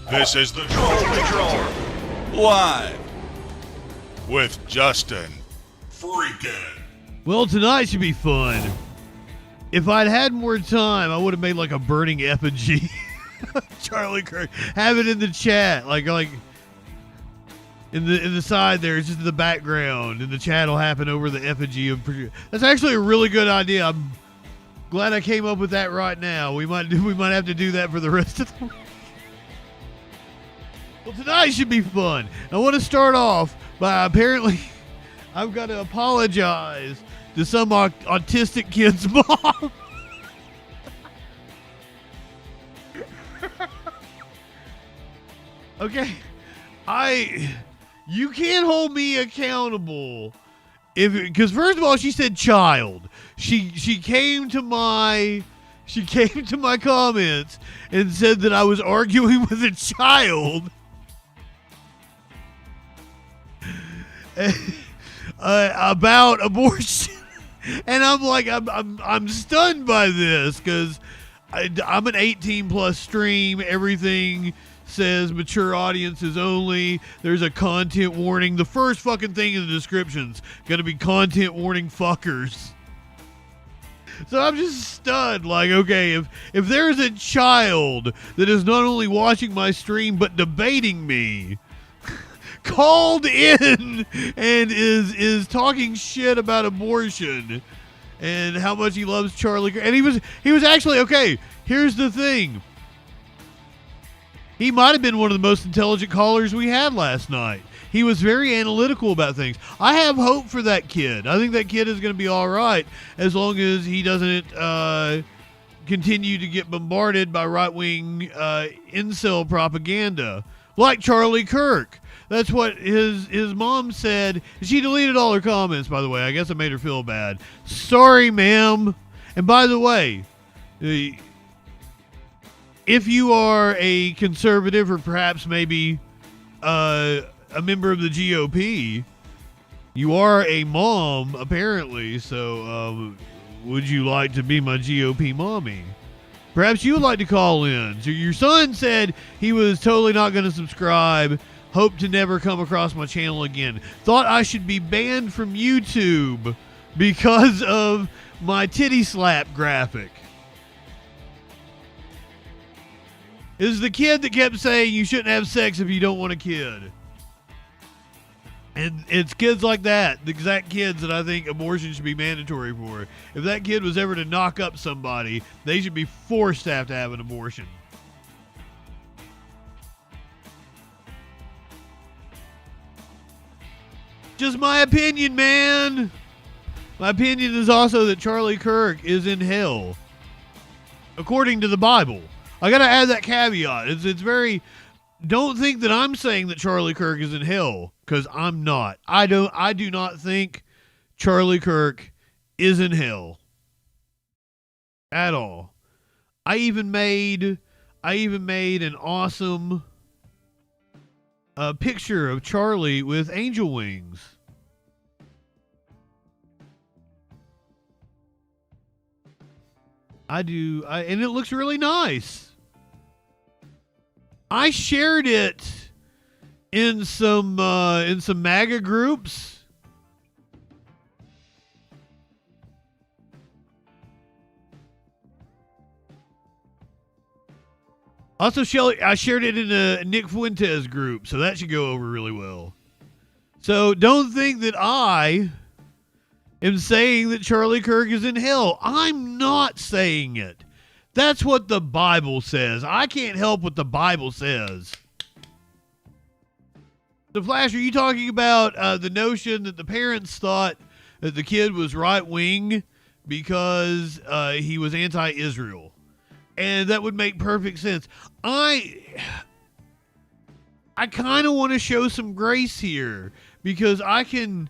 This is the Troll Patrol, live with Justin Freakin. Well, tonight should be fun. If I'd had more time, I would have made like a burning effigy. Charlie Kirk. Have it in the chat, like in the side there, it's just in the background, and the chat will happen over the effigy of. That's actually a really good idea. I'm glad I came up with that right now. We might have to do that for the rest of the week. Well, tonight should be fun. I want to start off by apparently I've got to apologize to some autistic kid's mom. Okay, you can't hold me accountable because first of all, she said child. She came to my comments and said that I was arguing with a child. About abortion, and I'm like, I'm stunned by this because I'm an 18 plus stream. Everything says mature audiences only. There's a content warning. The first fucking thing in the description's gonna be content warning fuckers. So I'm just stunned. Like, okay, if there's a child that is not only watching my stream but debating me, called in and is talking shit about abortion and how much he loves Charlie, and he was actually okay. Here's the thing: he might have been one of the most intelligent callers we had last night. He was very analytical about things. I have hope for that kid. I think that kid is going to be all right as long as he doesn't continue to get bombarded by right-wing incel propaganda like Charlie Kirk. That's what his mom said. She deleted all her comments, by the way. I guess I made her feel bad. Sorry, ma'am. And by the way, if you are a conservative or perhaps maybe a member of the GOP, you are a mom, apparently. So would you like to be my GOP mommy? Perhaps you would like to call in. So your son said he was totally not going to subscribe. Hope to never come across my channel again. Thought I should be banned from YouTube because of my titty slap graphic. This is the kid that kept saying you shouldn't have sex if you don't want a kid. And it's kids like that, the exact kids that I think abortion should be mandatory for. If that kid was ever to knock up somebody, they should be forced to have an abortion. Just my opinion, man. My opinion is also that Charlie Kirk is in hell, according to the Bible. I gotta add that caveat. It's very. Don't think that I'm saying that Charlie Kirk is in hell, because I'm not. I do not think Charlie Kirk is in hell at all. I even made an awesome a picture of Charlie with angel wings. And it looks really nice. I shared it in some MAGA groups. Also, I shared it in a Nick Fuentes group, so that should go over really well. So don't think that I am saying that Charlie Kirk is in hell. I'm not saying it. That's what the Bible says. I can't help what the Bible says. So, Flash, are you talking about the notion that the parents thought that the kid was right-wing because he was anti-Israel? And that would make perfect sense. I kind of want to show some grace here because I can...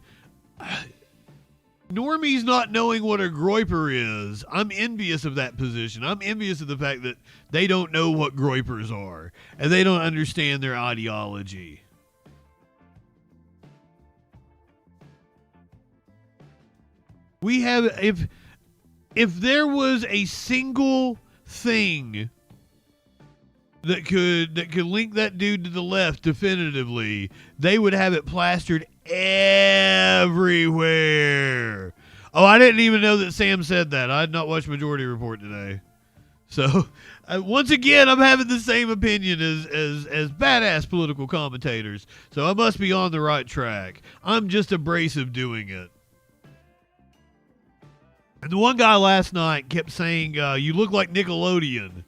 Normies not knowing what a groiper is, I'm envious of that position. I'm envious of the fact that they don't know what groipers are and they don't understand their ideology. We have, if there was a single thing that could link that dude to the left definitively, they would have it plastered everywhere. Oh, I didn't even know that Sam said that. I had not watched Majority Report today. So, once again, I'm having the same opinion as badass political commentators. So I must be on the right track. I'm just abrasive doing it. And the one guy last night kept saying, you look like Nickelodeon.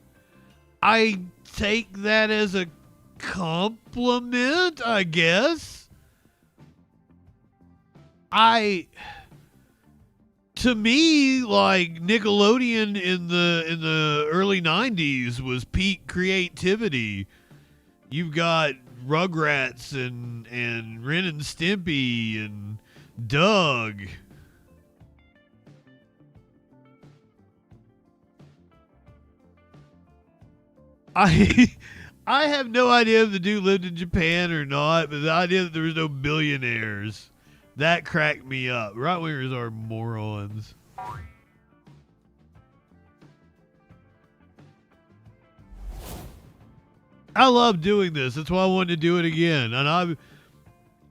I take that as a compliment, I guess. To me, like, Nickelodeon in the early 90s was peak creativity. You've got Rugrats and Ren and Stimpy and Doug. I have no idea if the dude lived in Japan or not, but the idea that there was no billionaires, that cracked me up. Right-wingers are morons. I love doing this. That's why I wanted to do it again. And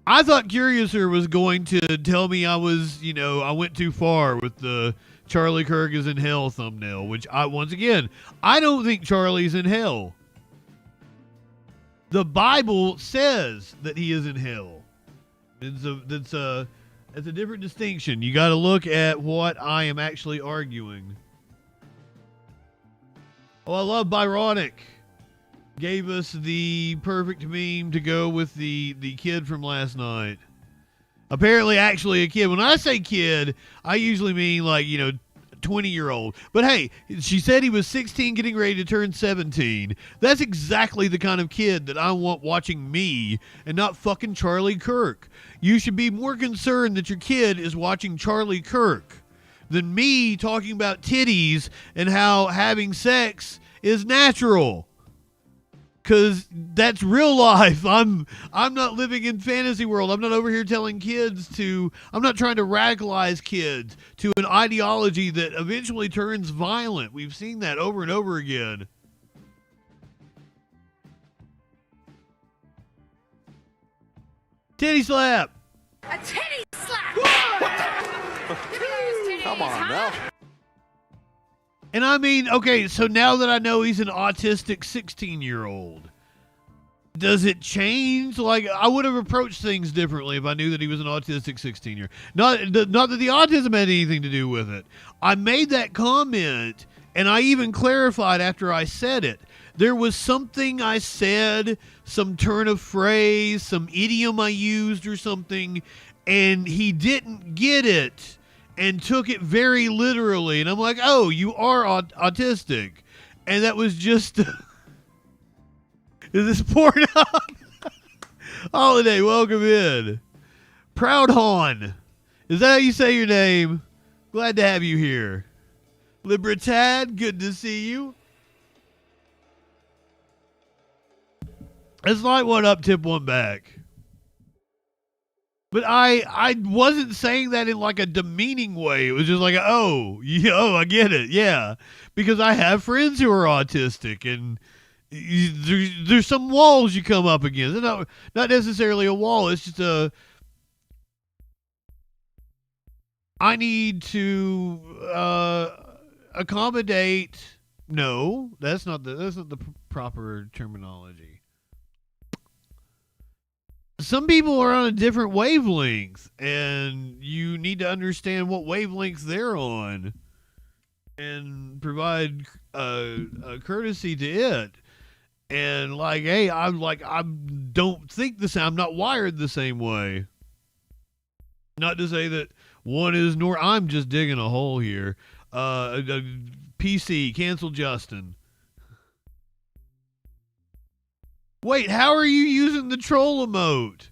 I thought Curiouser was going to tell me I was, I went too far with the Charlie Kirk is in hell thumbnail, which once again, I don't think Charlie's in hell. The Bible says that he is in hell. That's a different distinction. You got to look at what I am actually arguing. Oh, I love Byronic. Gave us the perfect meme to go with the kid from last night. Apparently, actually a kid. When I say kid, I usually mean 20-year-old. But hey, she said he was 16 getting ready to turn 17. That's exactly the kind of kid that I want watching me and not fucking Charlie Kirk. You should be more concerned that your kid is watching Charlie Kirk than me talking about titties and how having sex is natural. Because that's real life. I'm not living in fantasy world. I'm not over here telling kids I'm not trying to radicalize kids to an ideology that eventually turns violent. We've seen that over and over again. Titty slap. A titty slap. Come on now. And I mean, okay, so now that I know he's an autistic 16-year-old, does it change? Like, I would have approached things differently if I knew that he was an autistic 16-year-old. Not that the autism had anything to do with it. I made that comment, and I even clarified after I said it. There was something I said, some turn of phrase, some idiom I used or something, and he didn't get it. And took it very literally. And I'm like, oh, you are autistic. And that was just... Is this porn up? Holiday, welcome in. Proud Han. Is that how you say your name? Glad to have you here. Libertad, good to see you. Let's light one up, tip one back. But I wasn't saying that in like a demeaning way. It was just like, oh, I get it, yeah. Because I have friends who are autistic, and there's some walls you come up against. It's not necessarily a wall. It's just I need to accommodate. No, that's not the proper terminology. Some people are on a different wavelength, and you need to understand what wavelength they're on and provide a courtesy to it. And like, hey, I don't think the same. I'm not wired the same way. Not to say that one is nor. I'm just digging a hole here. PC, cancel Justin. Wait, how are you using the troll emote?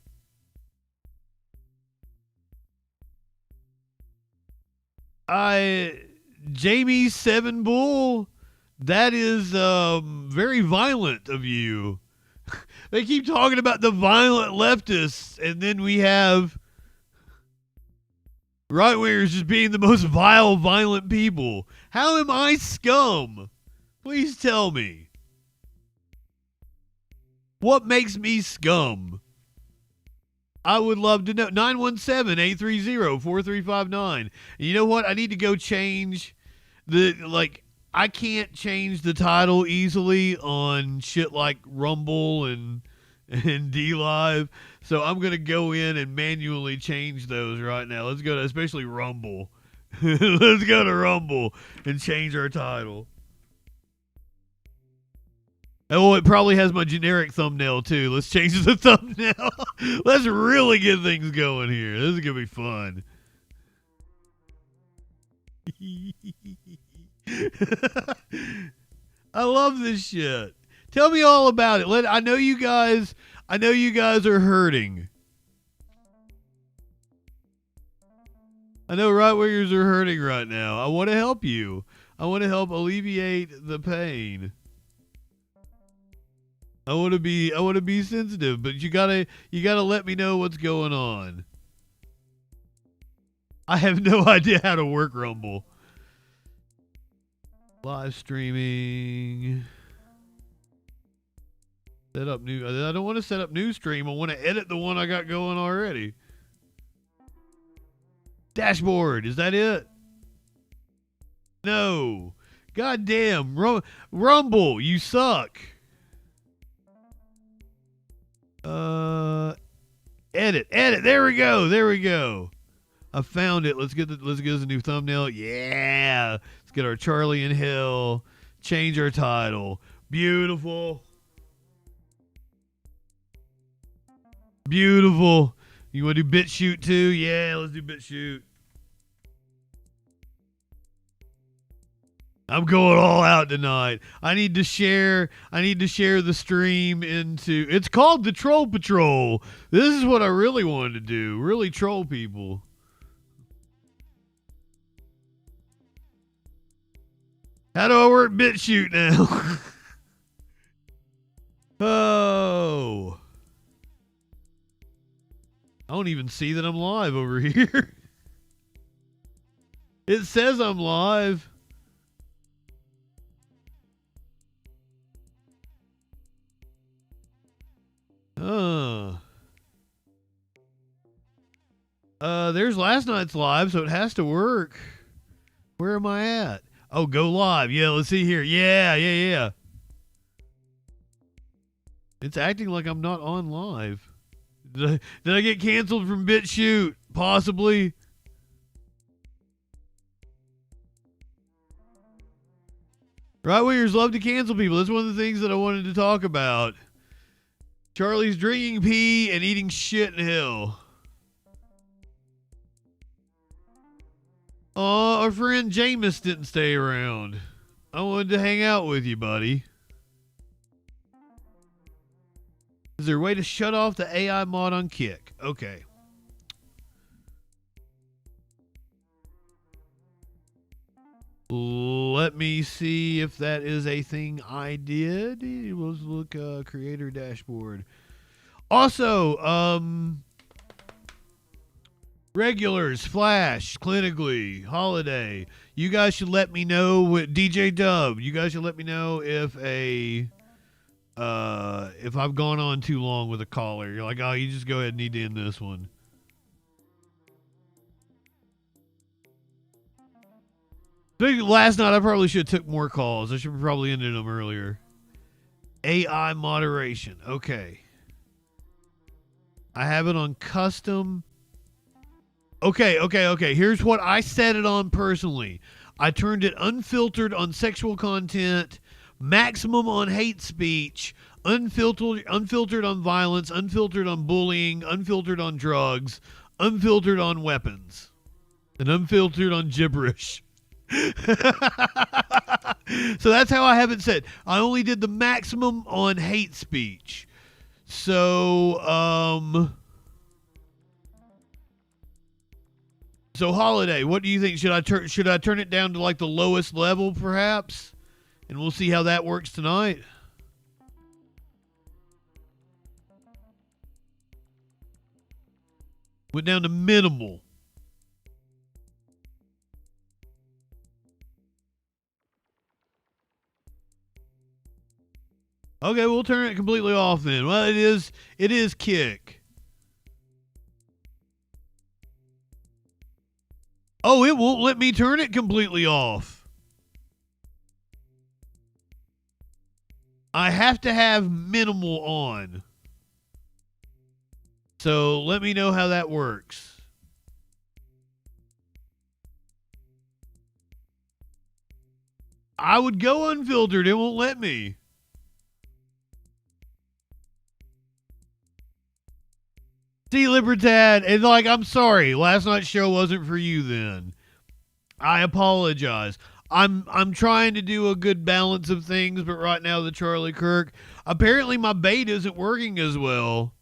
Jamie Seven Bull, that is very violent of you. They keep talking about the violent leftists, and then we have right-wingers just being the most vile, violent people. How am I scum? Please tell me. What makes me scum? I would love to know. 917-830-4359. And you know what? I need to go change I can't change the title easily on shit like Rumble and D Live. So I'm going to go in and manually change those right now. Let's go to especially Rumble. Let's go to Rumble and change our title. Oh, it probably has my generic thumbnail too. Let's change the thumbnail. Let's really get things going here. This is going to be fun. I love this shit. Tell me all about it. I know you guys are hurting. I know right wingers are hurting right now. I want to help you. I want to help alleviate the pain. I want to be sensitive, but you gotta let me know what's going on. I have no idea how to work Rumble. Live streaming. Set up new. I don't want to set up new stream. I want to edit the one I got going already. Dashboard. Is that it? No. God damn. Rumble. You suck. Edit. There we go. I found it. Let's get us a new thumbnail. Yeah. Let's get our Charlie in Hell. Change our title. Beautiful. Beautiful. You want to do bit shoot too? Yeah, let's do bit shoot. I'm going all out tonight. I need to share the stream into. It's called the Troll Patrol. This is what I really wanted to do. Really troll people. How do I work BitChute now? Oh. I don't even see that I'm live over here. It says I'm live. There's last night's live, so it has to work. Where am I at? Oh, go live. Yeah, let's see here. Yeah. It's acting like I'm not on live. Did I get canceled from BitChute? Possibly. Right-wingers love to cancel people. That's one of the things that I wanted to talk about. Charlie's drinking pee and eating shit in hell. Aw, our friend Jameis didn't stay around. I wanted to hang out with you, buddy. Is there a way to shut off the AI mod on Kick? Okay. Let me see if that is a thing I did. Let's look, creator dashboard. Also, regulars, Flash, Clinically, Holiday. You guys should let me know with DJ Dub. You guys should let me know if I've gone on too long with a caller. You're like, oh, you just go ahead and need to end this one. Last night I probably should have took more calls. I should have probably ended them earlier. AI moderation. Okay. I have it on custom. Okay. Here's what I set it on personally. I turned it unfiltered on sexual content, maximum on hate speech, unfiltered on violence, unfiltered on bullying, unfiltered on drugs, unfiltered on weapons, and unfiltered on gibberish. So that's how I have it set. I only did the maximum on hate speech. So Holiday, what do you think? Should I turn it down to like the lowest level perhaps? And we'll see how that works tonight. Went down to minimal. Okay, we'll turn it completely off then. Well, it is Kick. Oh, it won't let me turn it completely off. I have to have minimal on. So let me know how that works. I would go unfiltered. It won't let me. See, Libertad, and like, I'm sorry. Last night's show wasn't for you then. I apologize. I'm trying to do a good balance of things, but right now the Charlie Kirk, apparently my bait isn't working as well.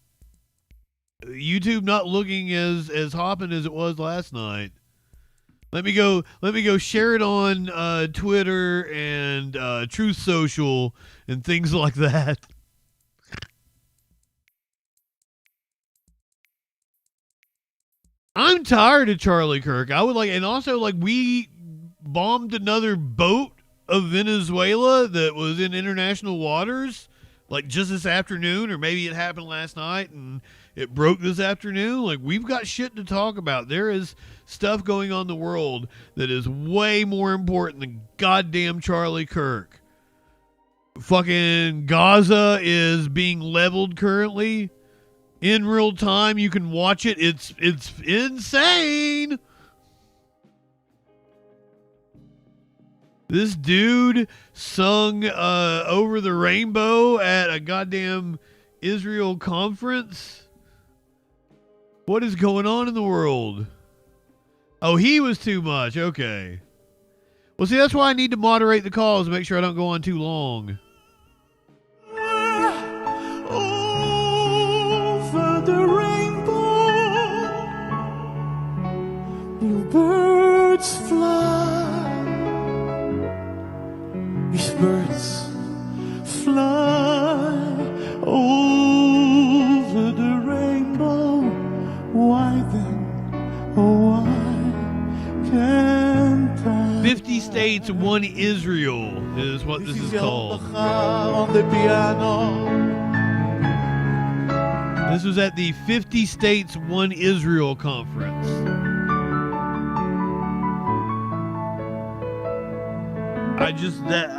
YouTube not looking as hopping as it was last night. Let me go share it on Twitter and Truth Social and things like that. I'm tired of Charlie Kirk. I would like, and also like we bombed another boat of Venezuela that was in international waters like just this afternoon, or maybe it happened last night and it broke this afternoon. Like, we've got shit to talk about. There is stuff going on in the world that is way more important than goddamn Charlie Kirk. Fucking Gaza is being leveled currently in real time. You can watch it. It's insane. This dude sung Over the Rainbow at a goddamn Israel conference. What is going on in the world? Oh, he was too much. Okay. Well, see, that's why I need to moderate the calls to make sure I don't go on too long. Over the rainbow, bluebirds fly. These birds fly over the rainbow. Why then, oh why can't I? 50 states, one Israel is what this is called. On the piano. This was at the 50 states, one Israel conference.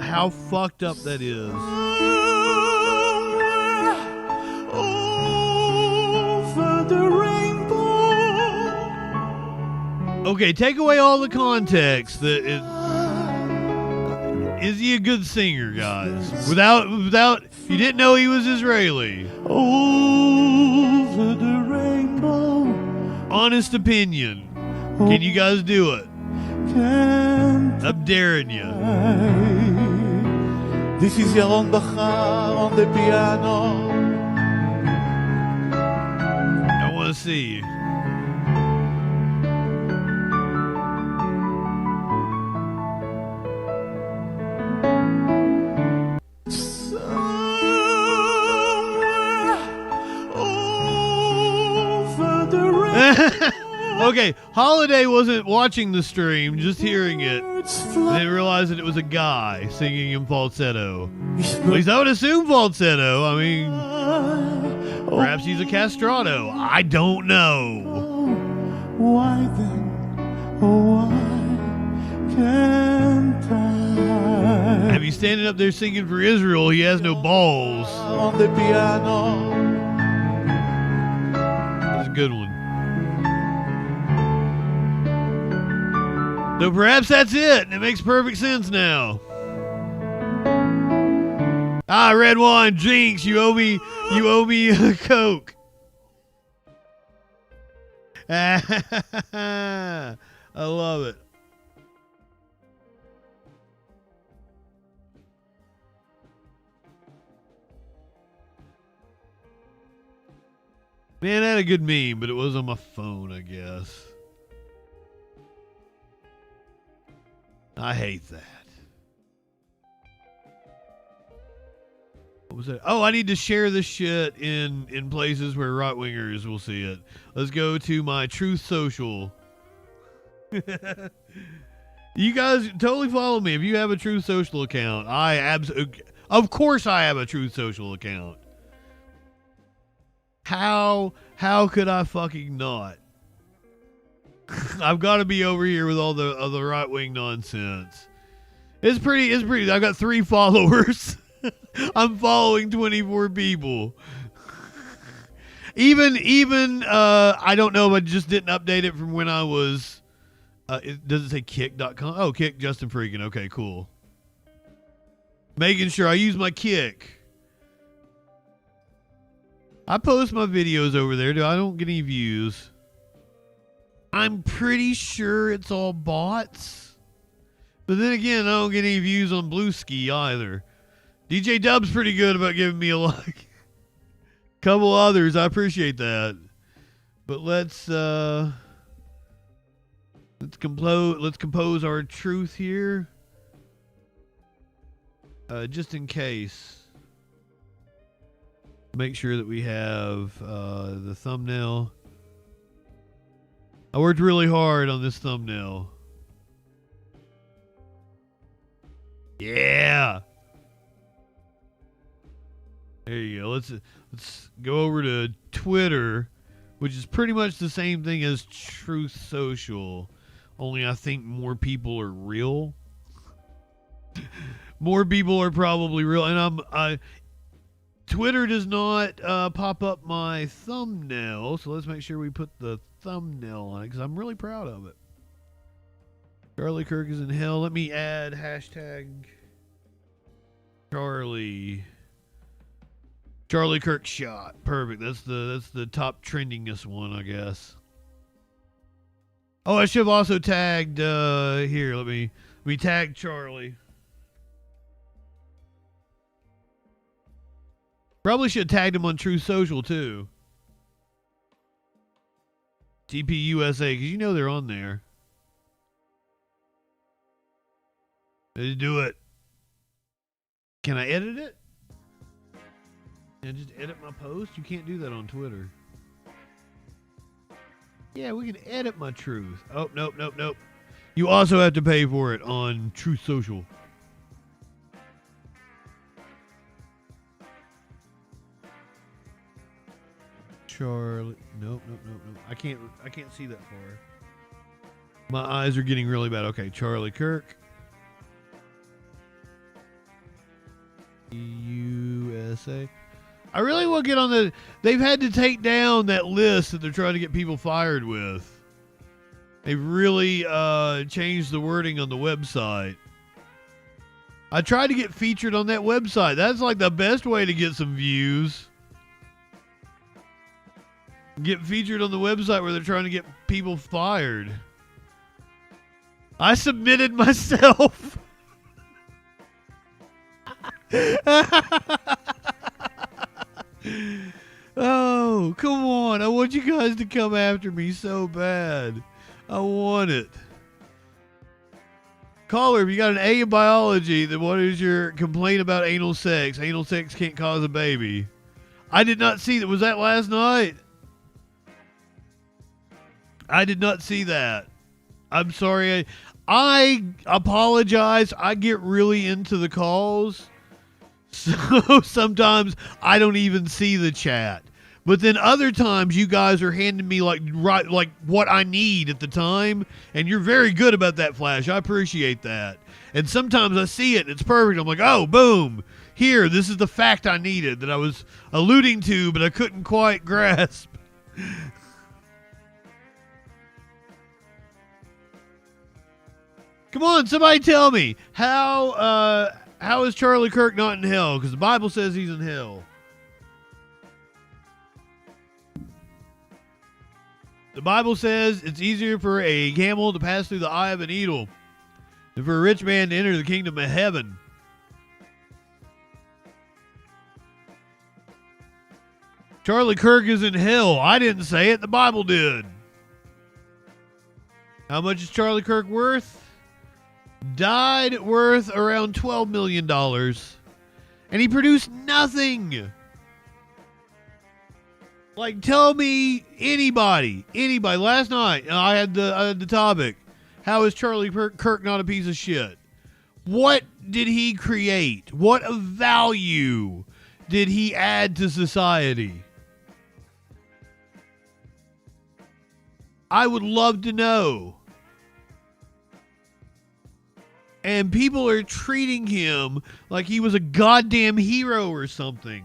How fucked up that is. Over the rainbow. Okay, take away all the context. Is he a good singer, guys? Without, you didn't know he was Israeli. Over the rainbow. Honest opinion. Can you guys do it? I'm daring you. This is Yaron Bachar on the piano. I want to see you. Okay, Holiday wasn't watching the stream, just hearing it. Didn't realize that it was a guy singing in falsetto. At least I would assume falsetto. I mean, perhaps he's a castrato. I don't know. Why then, oh why can't I? Have you standing up there singing for Israel? He has no balls. On the piano. That's a good one. So perhaps that's it. It makes perfect sense now. Red wine, Jinx, you owe me a Coke. I love it. Man, I had a good meme, but it was on my phone, I guess. I hate that. What was that? Oh, I need to share this shit in places where right-wingers will see it. Let's go to my Truth Social. You guys totally follow me if you have a Truth Social account. Of course I have a Truth Social account. How could I fucking not? I've got to be over here with all the right wing nonsense. It's pretty. I got 3 followers. I'm following 24 people. Even I don't know if I just didn't update it from when I was. Does it say kick.com? Oh, Kick JustinFREAKIN. Okay, cool. Making sure I use my Kick. I post my videos over there. I don't get any views. I'm pretty sure it's all bots. But then again, I don't get any views on Blueski either. DJ Dub's pretty good about giving me a like. Couple others, I appreciate that. But let's compose our truth here. Just in case. Make sure that we have the thumbnail. I worked really hard on this thumbnail. Yeah. There you go. Let's go over to Twitter, which is pretty much the same thing as Truth Social, only I think more people are real. More people are probably real, and Twitter does not pop up my thumbnail, so let's make sure we put the thumbnail on it because I'm really proud of it. Charlie Kirk is in hell. Let me add hashtag Charlie Kirk shot. Perfect. That's the top trendingest one, I guess. Oh, I should have also tagged here. Let me tag Charlie. Probably should have tagged him on True Social too. TPUSA, because you know they're on there. Let's do it. Can I edit it? Can I just edit my post? You can't do that on Twitter. Yeah, we can edit my truth. Oh, nope. You also have to pay for it on Truth Social. Charlie. Nope. I can't see that far. My eyes are getting really bad. Okay, Charlie Kirk. USA. I really will get on they've had to take down that list that they're trying to get people fired with. They've really changed the wording on the website. I tried to get featured on that website. That's like the best way to get some views. Get featured on the website where they're trying to get people fired. I submitted myself. Oh, come on. I want you guys to come after me so bad. I want it. Caller, if you got an A in biology, then what is your complaint about anal sex? Anal sex can't cause a baby. I did not see that. Was that last night? I did not see that. I'm sorry. I apologize. I get really into the calls. So sometimes I don't even see the chat. But then other times you guys are handing me like what I need at the time. And you're very good about that, Flash. I appreciate that. And sometimes I see it and it's perfect. I'm like, oh, boom. Here, this is the fact I needed that I was alluding to, but I couldn't quite grasp. Come on, somebody tell me. How is Charlie Kirk not in hell? Because the Bible says he's in hell. The Bible says it's easier for a camel to pass through the eye of a needle than for a rich man to enter the kingdom of heaven. Charlie Kirk is in hell. I didn't say it. The Bible did. How much is Charlie Kirk worth? Died worth around $12 million. And he produced nothing. Like, tell me anybody. Last night, I had the topic. How is Charlie Kirk not a piece of shit? What did he create? What of value did he add to society? I would love to know. And people are treating him like he was a goddamn hero or something.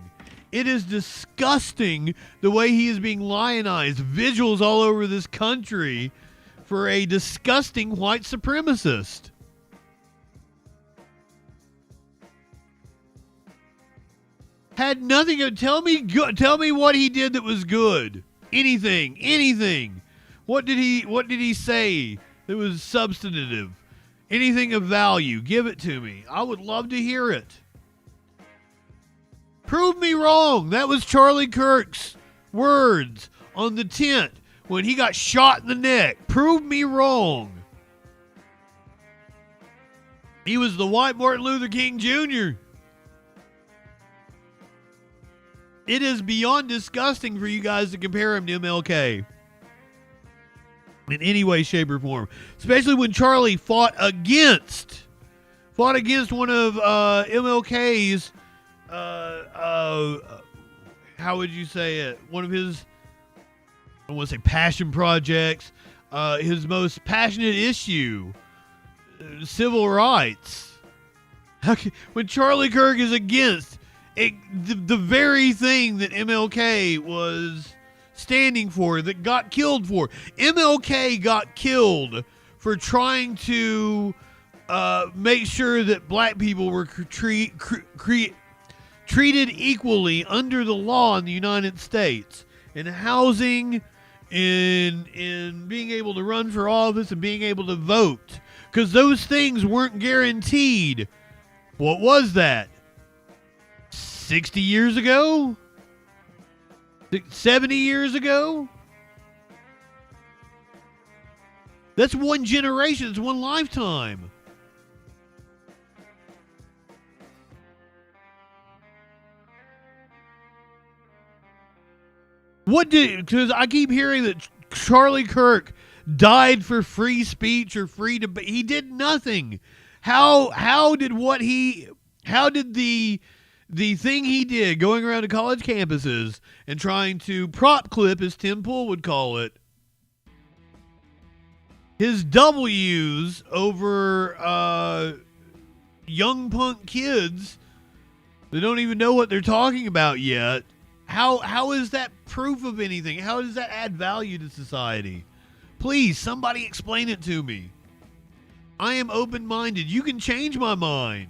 It is disgusting the way he is being lionized. Visuals all over this country for a disgusting white supremacist. Had nothing to tell me what he did that was good. Anything. What did he say that was substantive? Anything of value? Give it to me. I would love to hear it. Prove me wrong. That was Charlie Kirk's words on the tent when he got shot in the neck. Prove me wrong. He was the white Martin Luther King Jr. It is beyond disgusting for you guys to compare him to MLK in any way, shape, or form. Especially when Charlie fought against one of MLK's, how would you say it? One of his, I don't want to say passion projects, his most passionate issue, civil rights. When Charlie Kirk is against the very thing that MLK was standing for, that got killed for. MLK got killed for trying to make sure that black people were treated equally under the law in the United States, in housing, in being able to run for office and being able to vote, because those things weren't guaranteed. What was that? 60 years ago? 70 years ago? That's one generation. It's one lifetime. Because I keep hearing that Charlie Kirk died for free speech or free debate. He did nothing. How did the thing he did, going around to college campuses and trying to prop clip, as Tim Pool would call it, his W's over young punk kids that don't even know what they're talking about yet, how is that proof of anything? How does that add value to society? Please, somebody explain it to me. I am open-minded. You can change my mind.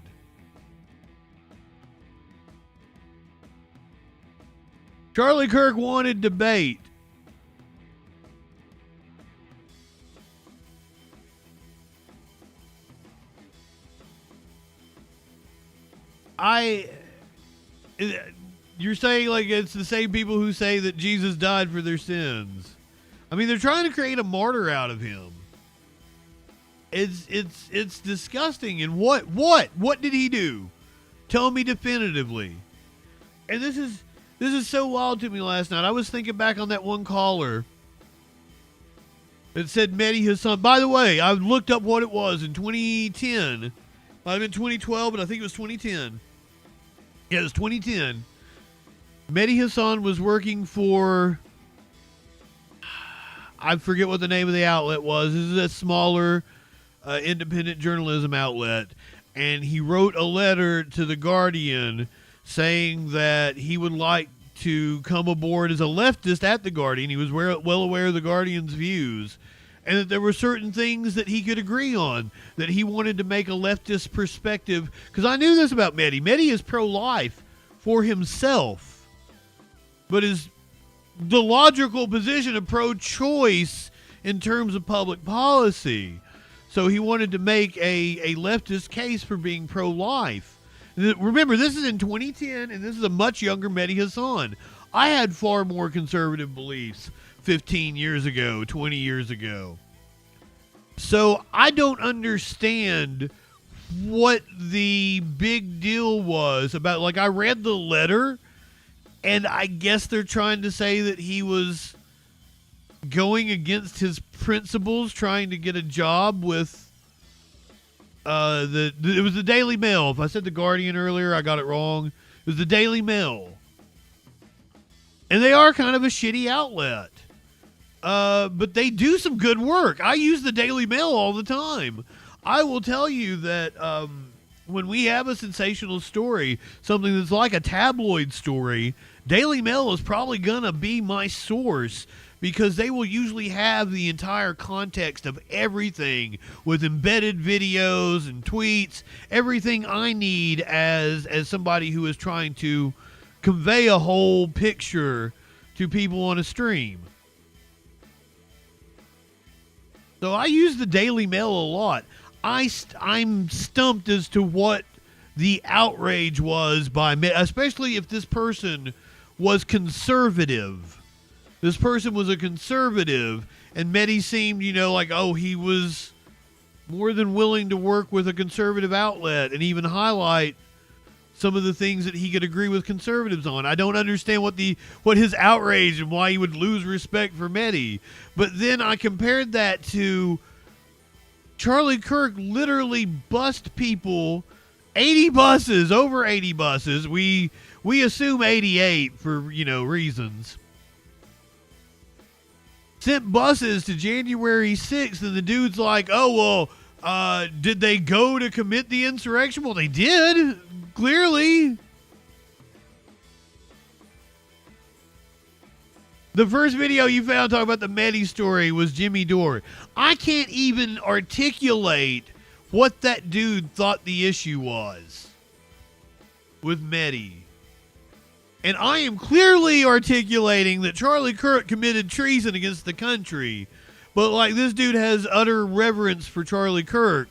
Charlie Kirk wanted debate. You're saying like it's the same people who say that Jesus died for their sins. I mean, they're trying to create a martyr out of him. It's disgusting. And what did he do? Tell me definitively. And this is so wild to me last night. I was thinking back on that one caller that said Mehdi Hassan. By the way, I looked up what it was in 2010. Might have been 2012, but I think it was 2010. Yeah, it was 2010. Mehdi Hassan was working for, I forget what the name of the outlet was. This is a smaller independent journalism outlet. And he wrote a letter to The Guardian saying that he would like to come aboard as a leftist at The Guardian. He was well aware of The Guardian's views, and that there were certain things that he could agree on, that he wanted to make a leftist perspective. Because I knew this about Mehdi. Mehdi is pro-life for himself, but is the logical position of pro-choice in terms of public policy. So he wanted to make a leftist case for being pro-life. Remember, this is in 2010, and this is a much younger Mehdi Hassan. I had far more conservative beliefs 15 years ago, 20 years ago. So I don't understand what the big deal was about. Like, I read the letter, and I guess they're trying to say that he was going against his principles, trying to get a job with It was the Daily Mail. If I said the Guardian earlier, I got it wrong. It was the Daily Mail. And they are kind of a shitty outlet. But they do some good work. I use the Daily Mail all the time. I will tell you that when we have a sensational story, something that's like a tabloid story, Daily Mail is probably going to be my source because they will usually have the entire context of everything with embedded videos and tweets, everything I need as somebody who is trying to convey a whole picture to people on a stream. So I use the Daily Mail a lot. I'm stumped as to what the outrage was by, especially if this person was conservative. This person was a conservative, and Mehdi seemed, like, oh, he was more than willing to work with a conservative outlet and even highlight some of the things that he could agree with conservatives on. I don't understand what his outrage and why he would lose respect for Mehdi. But then I compared that to Charlie Kirk literally bussed people, 80 buses, over 80 buses. We assume 88 for, reasons. Sent buses to January 6th, and the dude's like, oh, well, did they go to commit the insurrection? Well, they did, clearly. The first video you found talking about the Mehdi story was Jimmy Dore. I can't even articulate what that dude thought the issue was with Mehdi. And I am clearly articulating that Charlie Kirk committed treason against the country. But, like, this dude has utter reverence for Charlie Kirk.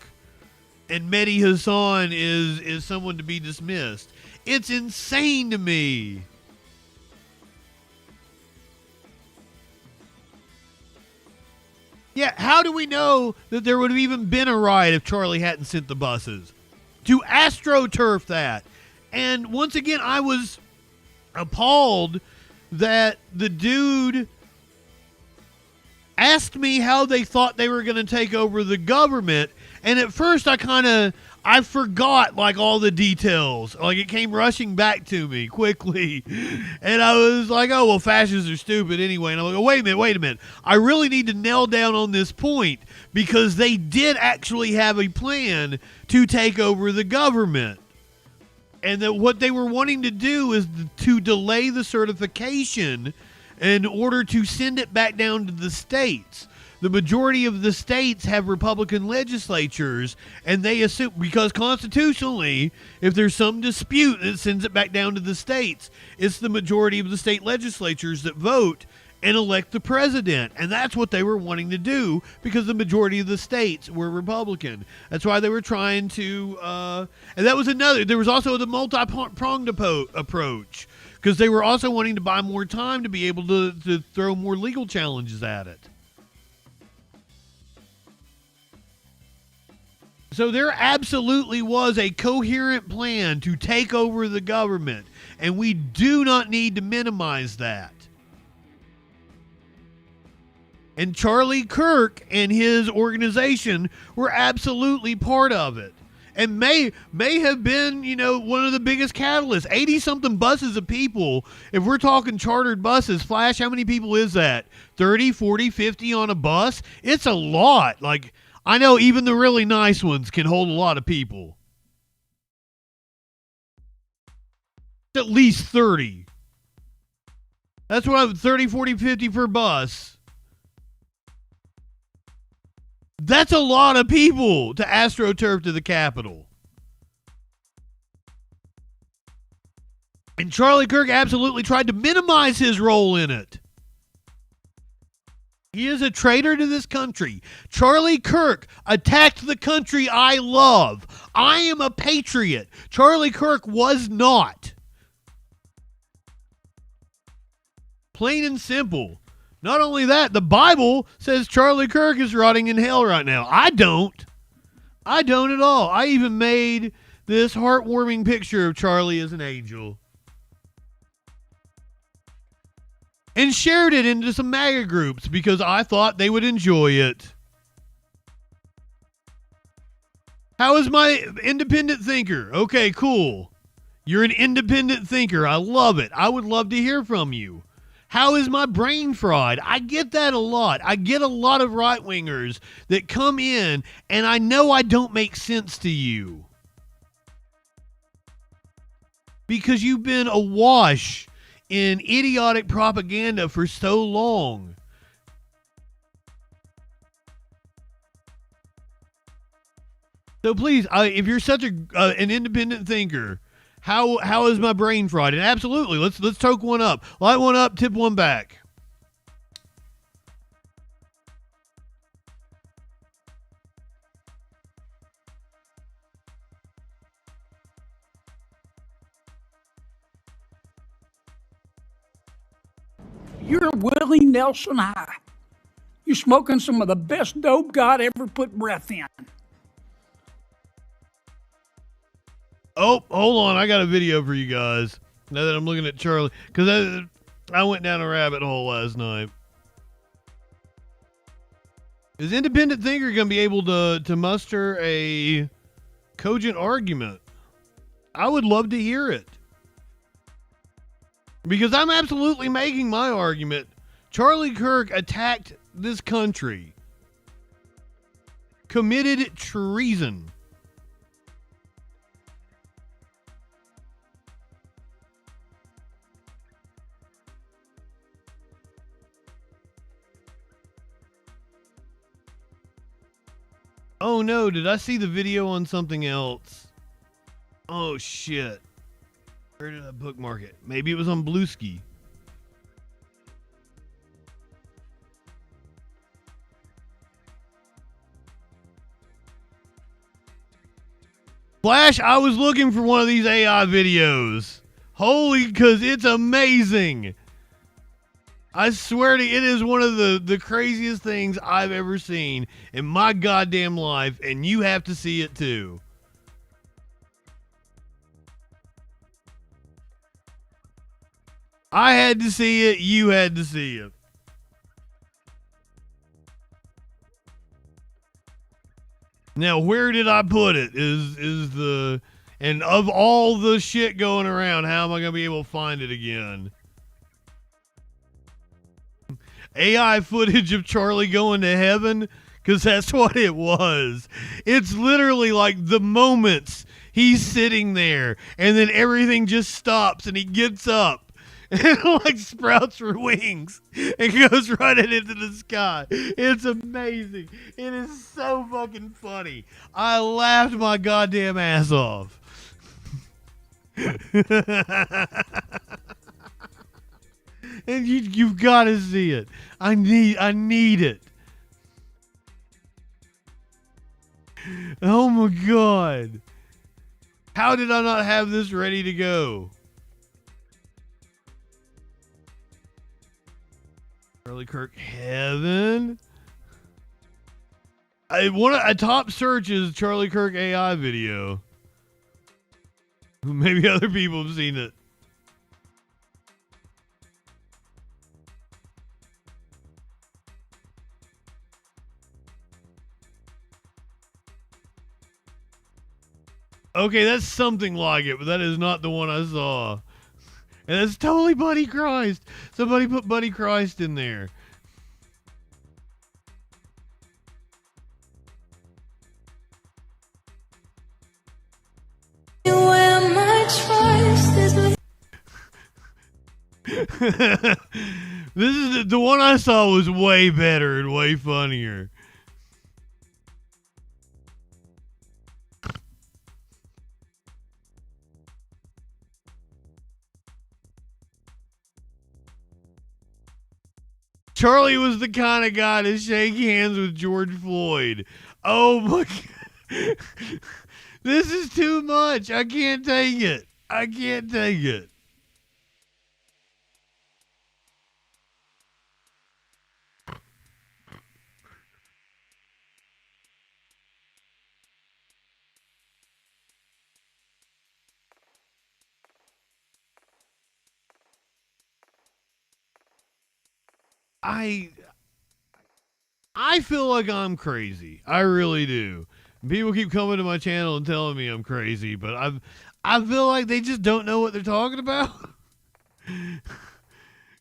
And Mehdi Hassan is someone to be dismissed. It's insane to me. Yeah, how do we know that there would have even been a riot if Charlie hadn't sent the buses? To AstroTurf that. And once again, I was appalled that the dude asked me how they thought they were going to take over the government. And at first I forgot like all the details. Like it came rushing back to me quickly. And I was like, oh, well, fascists are stupid anyway. And I'm like, oh, wait a minute. I really need to nail down on this point because they did actually have a plan to take over the government. And that what they were wanting to do is to delay the certification in order to send it back down to the states. The majority of the states have Republican legislatures, and they assume, because constitutionally, if there's some dispute that sends it back down to the states, it's the majority of the state legislatures that vote and elect the president. And that's what they were wanting to do because the majority of the states were Republican. That's why they were trying to, and that was another, there was also the multi-pronged approach because they were also wanting to buy more time to be able to throw more legal challenges at it. So there absolutely was a coherent plan to take over the government, and we do not need to minimize that. And Charlie Kirk and his organization were absolutely part of it. And may have been, one of the biggest catalysts. 80-something buses of people. If we're talking chartered buses, Flash, how many people is that? 30, 40, 50 on a bus? It's a lot. Like, I know even the really nice ones can hold a lot of people. At least 30. That's what 30, 40, 50 per bus. That's a lot of people to AstroTurf to the Capitol. And Charlie Kirk absolutely tried to minimize his role in it. He is a traitor to this country. Charlie Kirk attacked the country I love. I am a patriot. Charlie Kirk was not. Plain and simple. Not only that, the Bible says Charlie Kirk is rotting in hell right now. I don't at all. I even made this heartwarming picture of Charlie as an angel. And shared it into some MAGA groups because I thought they would enjoy it. How is my independent thinker? Okay, cool. You're an independent thinker. I love it. I would love to hear from you. How is my brain fried? I get that a lot. I get a lot of right-wingers that come in, and I know I don't make sense to you. Because you've been awash in idiotic propaganda for so long. So please, if you're such an independent thinker, how is my brain fried? And absolutely, let's toke one up. Light one up, tip one back. You're Willie Nelson high. You're smoking some of the best dope God ever put breath in. Oh, hold on. I got a video for you guys. Now that I'm looking at Charlie. Because I went down a rabbit hole last night. Is independent thinker going to be able to muster a cogent argument? I would love to hear it. Because I'm absolutely making my argument. Charlie Kirk attacked this country. Committed treason. Oh no, did I see the video on something else? Oh shit. Where did I bookmark it? Maybe it was on Blueski. Flash, I was looking for one of these AI videos. Holy, because it's amazing. I swear to you, it is one of the craziest things I've ever seen in my goddamn life, and you have to see it too. I had to see it, you had to see it. Now, where did I put it? And of all the shit going around, how am I going to be able to find it again? AI footage of Charlie going to heaven? Because that's what it was. It's literally like the moments he's sitting there, and then everything just stops, and he gets up. And like sprouts for wings and goes right into the sky. It's amazing. It is so fucking funny. I laughed my goddamn ass off. And you've got to see it. I need it. Oh my god. How did I not have this ready to go? Charlie Kirk heaven. A top search is Charlie Kirk AI video. Maybe other people have seen it. Okay, that's something like it, but that is not the one I saw. And that's totally Buddy Christ. Somebody put Buddy Christ in there. This is the one I saw was way better and way funnier. Charlie was the kind of guy to shake hands with George Floyd. Oh my God. This is too much. I can't take it. I can't take it. I feel like I'm crazy. I really do. People keep coming to my channel and telling me I'm crazy, but I feel like they just don't know what they're talking about.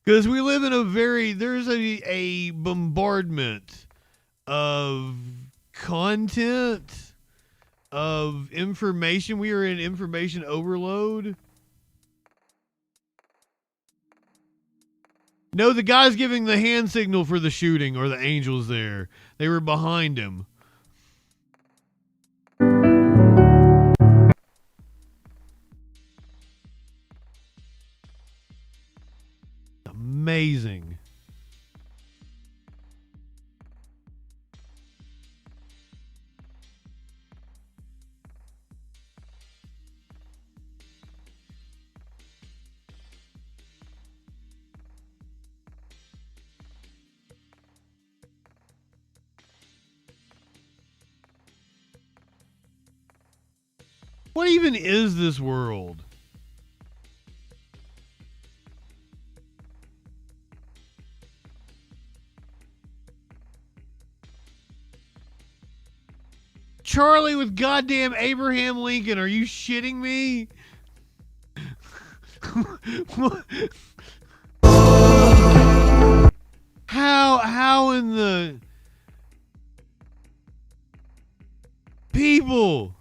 Because we live in there's a bombardment of content, of information. We are in information overload. No, the guy's giving the hand signal for the shooting, or the angels there. They were behind him. Amazing. What even is this world? Charlie with goddamn Abraham Lincoln. Are you shitting me? How in the people?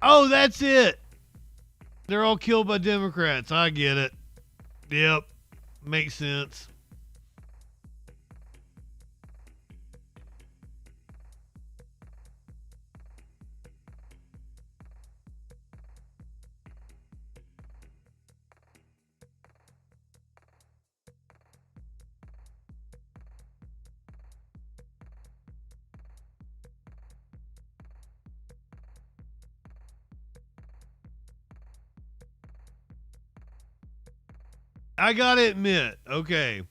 Oh, that's it. They're all killed by Democrats. I get it. Yep. Makes sense. I gotta admit, okay,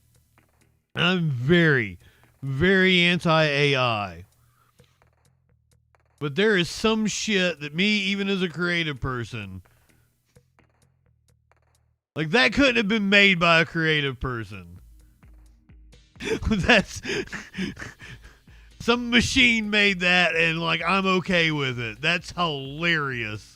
I'm very, very anti-AI. But there is some shit that me, even as a creative person, like that couldn't have been made by a creative person. That's some machine made that, and like I'm okay with it. That's hilarious.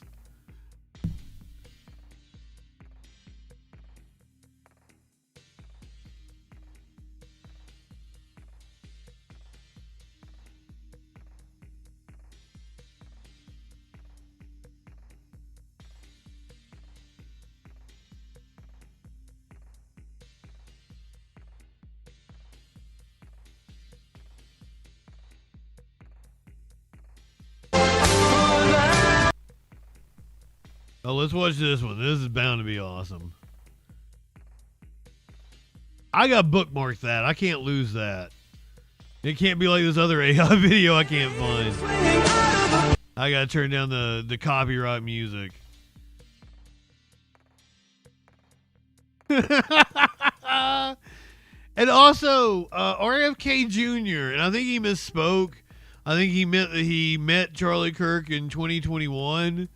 Oh, let's watch this one. This is bound to be awesome. I got bookmarked that. I can't lose that. It can't be like this other AI video I can't find. I gotta turn down the copyright music. And also, RFK Jr., and I think he misspoke. I think he meant that he met Charlie Kirk in 2021.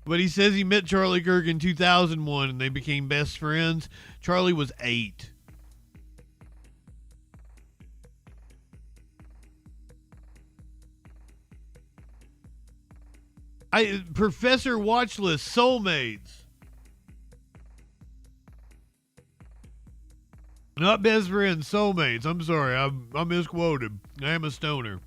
But he says he met Charlie Kirk in 2001 and they became best friends. Charlie was 8. Professor Watchlist, soulmates. Not best friends, soulmates. I'm sorry, I misquoted. I am a stoner.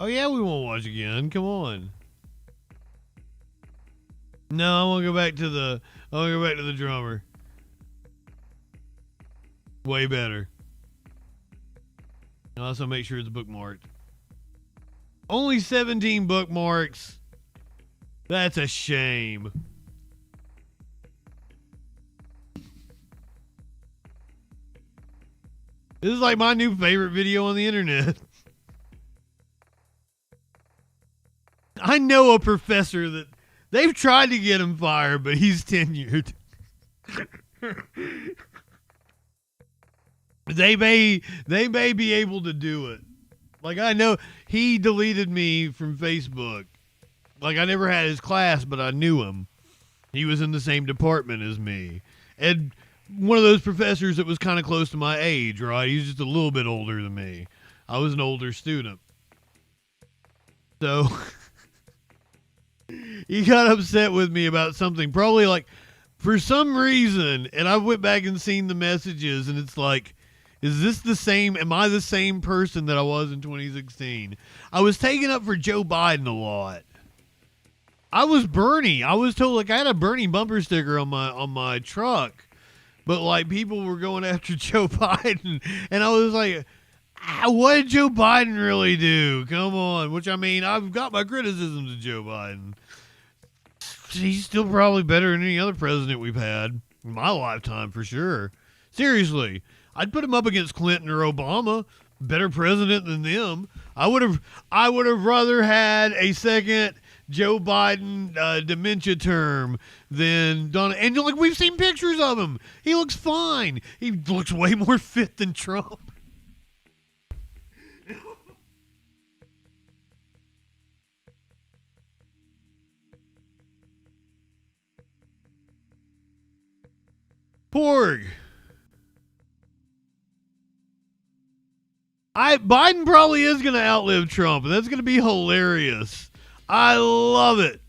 Oh yeah, we won't watch again. Come on. No, I want to go back to the drummer. Way better. And also make sure it's bookmarked. Only 17 bookmarks. That's a shame. This is like my new favorite video on the internet. I know a professor that they've tried to get him fired, but he's tenured. They may be able to do it. Like, I know he deleted me from Facebook. Like, I never had his class, but I knew him. He was in the same department as me. And one of those professors that was kind of close to my age, right? He's just a little bit older than me. I was an older student. So he got upset with me about something, probably like for some reason. And I went back and seen the messages, and it's like, is this the same? Am I the same person that I was in 2016? I was taken up for Joe Biden a lot. I was Bernie. I was told, like, I had a Bernie bumper sticker on my truck, but like people were going after Joe Biden, and I was like, what did Joe Biden really do? Come on. Which, I mean, I've got my criticisms of Joe Biden. He's still probably better than any other president we've had in my lifetime, for sure. Seriously, I'd put him up against Clinton or Obama. Better president than them. I would have rather had a second Joe Biden dementia term than Donald. And like, we've seen pictures of him. He looks fine. He looks way more fit than Trump. Porg. Biden probably is going to outlive Trump, and that's going to be hilarious. I love it.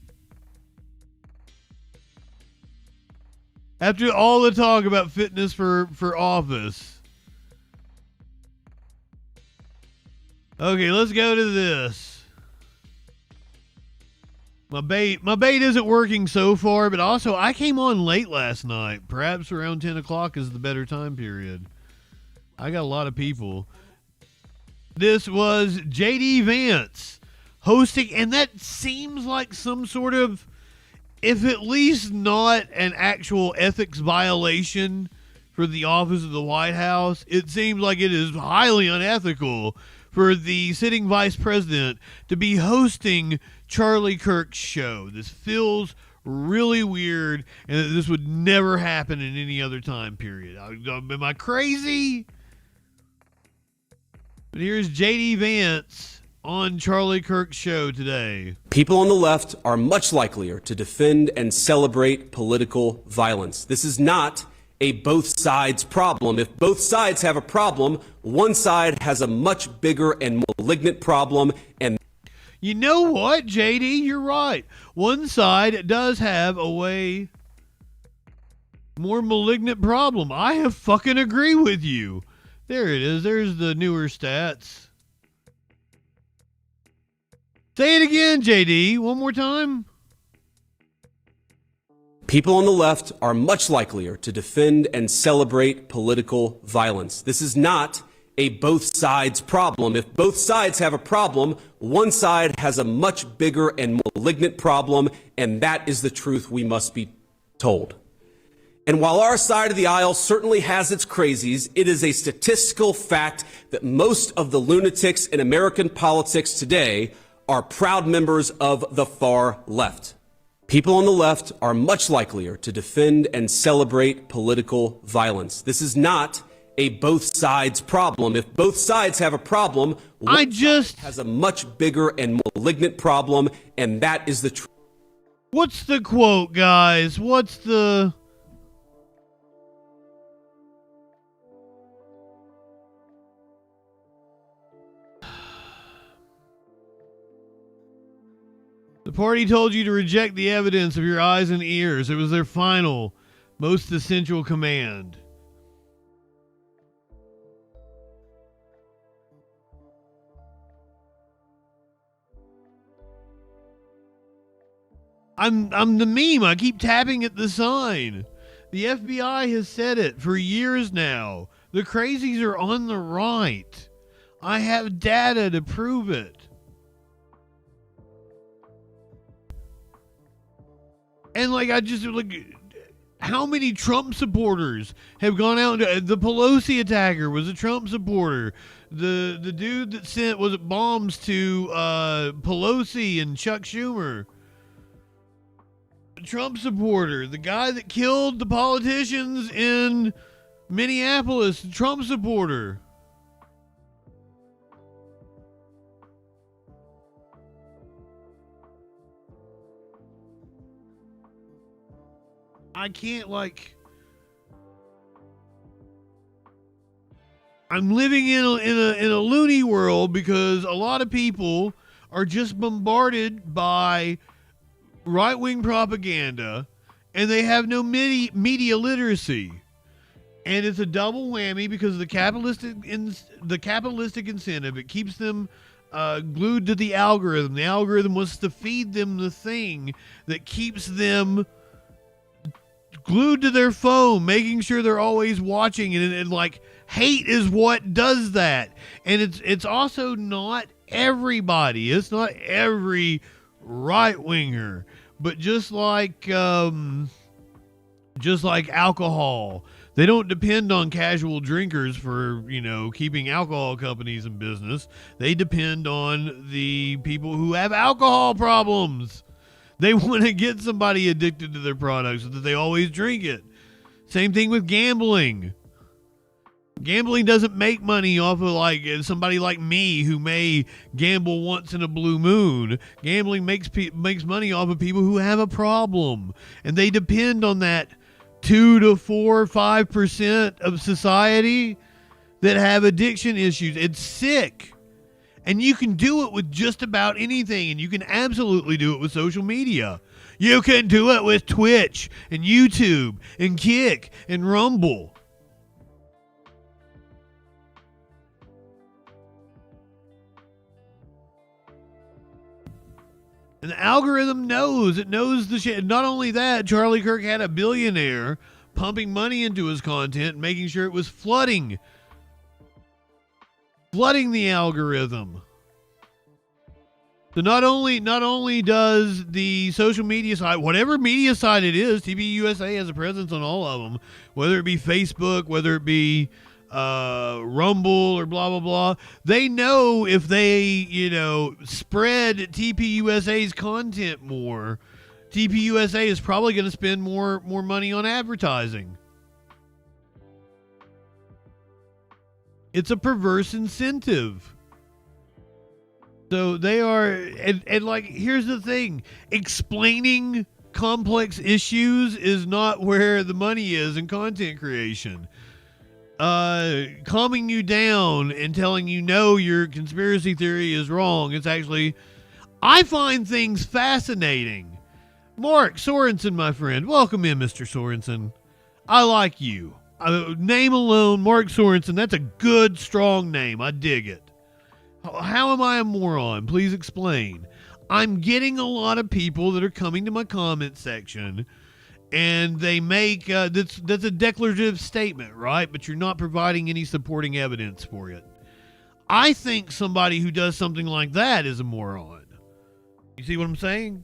After all the talk about fitness for office. Okay, let's go to this. My bait isn't working so far, but also I came on late last night. Perhaps around 10 o'clock is the better time period. I got a lot of people. This was JD Vance hosting, and that seems like some sort of, if at least not an actual ethics violation for the office of the White House, it seems like it is highly unethical for the sitting vice president to be hosting Charlie Kirk's show. This feels really weird, and this would never happen in any other time period. Am I crazy? But here's JD Vance on Charlie Kirk's show today. People on the left are much likelier to defend and celebrate political violence. This is not a both sides problem. If both sides have a problem, one side has a much bigger and malignant problem. And you know what, JD? You're right. One side does have a way more malignant problem. I fucking agree with you. There it is. There's the newer stats. Say it again, JD. One more time. people on the left are much likelier to defend and celebrate political violence. This is not a both sides problem. If both sides have a problem, one side has a much bigger and malignant problem, and that is the truth we must be told. And while our side of the aisle certainly has its crazies, it is a statistical fact that most of the lunatics in American politics today are proud members of the far left. People on the left are much likelier to defend and celebrate political violence. This is not a both sides problem. If both sides have a problem, one side has a much bigger and malignant problem, and that is the truth. What's the quote, guys? What's the... The party told you to reject the evidence of your eyes and ears. It was their final, most essential command. I'm the meme. I keep tapping at the sign. The FBI has said it for years now. The crazies are on the right. I have data to prove it. And like, I just like, how many Trump supporters have gone out? The Pelosi attacker was a Trump supporter. The dude that sent bombs to Pelosi and Chuck Schumer, a Trump supporter. The guy that killed the politicians in Minneapolis, a Trump supporter. I can't, like, I'm living in a loony world because a lot of people are just bombarded by right-wing propaganda and they have no media literacy. And it's a double whammy because of the capitalistic incentive. It keeps them glued to the algorithm. The algorithm wants to feed them the thing that keeps them glued to their phone, making sure they're always watching, and like, hate is what does that. And it's also not everybody. It's not every right winger, but just like alcohol, they don't depend on casual drinkers for, you know, keeping alcohol companies in business. They depend on the people who have alcohol problems. They want to get somebody addicted to their product so that they always drink it. Same thing with gambling. Gambling doesn't make money off of like somebody like me who may gamble once in a blue moon. Gambling makes money off of people who have a problem, and they depend on that 2 to 4, 5% of society that have addiction issues. It's sick. And you can do it with just about anything, and you can absolutely do it with social media. You can do it with Twitch and YouTube and Kick and Rumble. And the algorithm knows. It knows the shit. Not only that, Charlie Kirk had a billionaire pumping money into his content, making sure it was flooding the algorithm. So not only does the social media site, whatever media site it is, TVUSA has a presence on all of them, whether it be Facebook, whether it be Rumble or blah, blah, blah. They know if they, you know, spread TPUSA's content more, TPUSA is probably going to spend more money on advertising. It's a perverse incentive. So they are, and like, here's the thing, explaining complex issues is not where the money is in content creation. Calming you down and telling you no, your conspiracy theory is wrong. It's actually, I find things fascinating. Mark Sorensen, my friend, welcome in, Mr. Sorensen. I like you. Name alone, Mark Sorensen, that's a good, strong name. I dig it. How am I a moron? Please explain. I'm getting a lot of people that are coming to my comment section, and they make that's a declarative statement, right? But you're not providing any supporting evidence for it. I think somebody who does something like that is a moron. You see what I'm saying?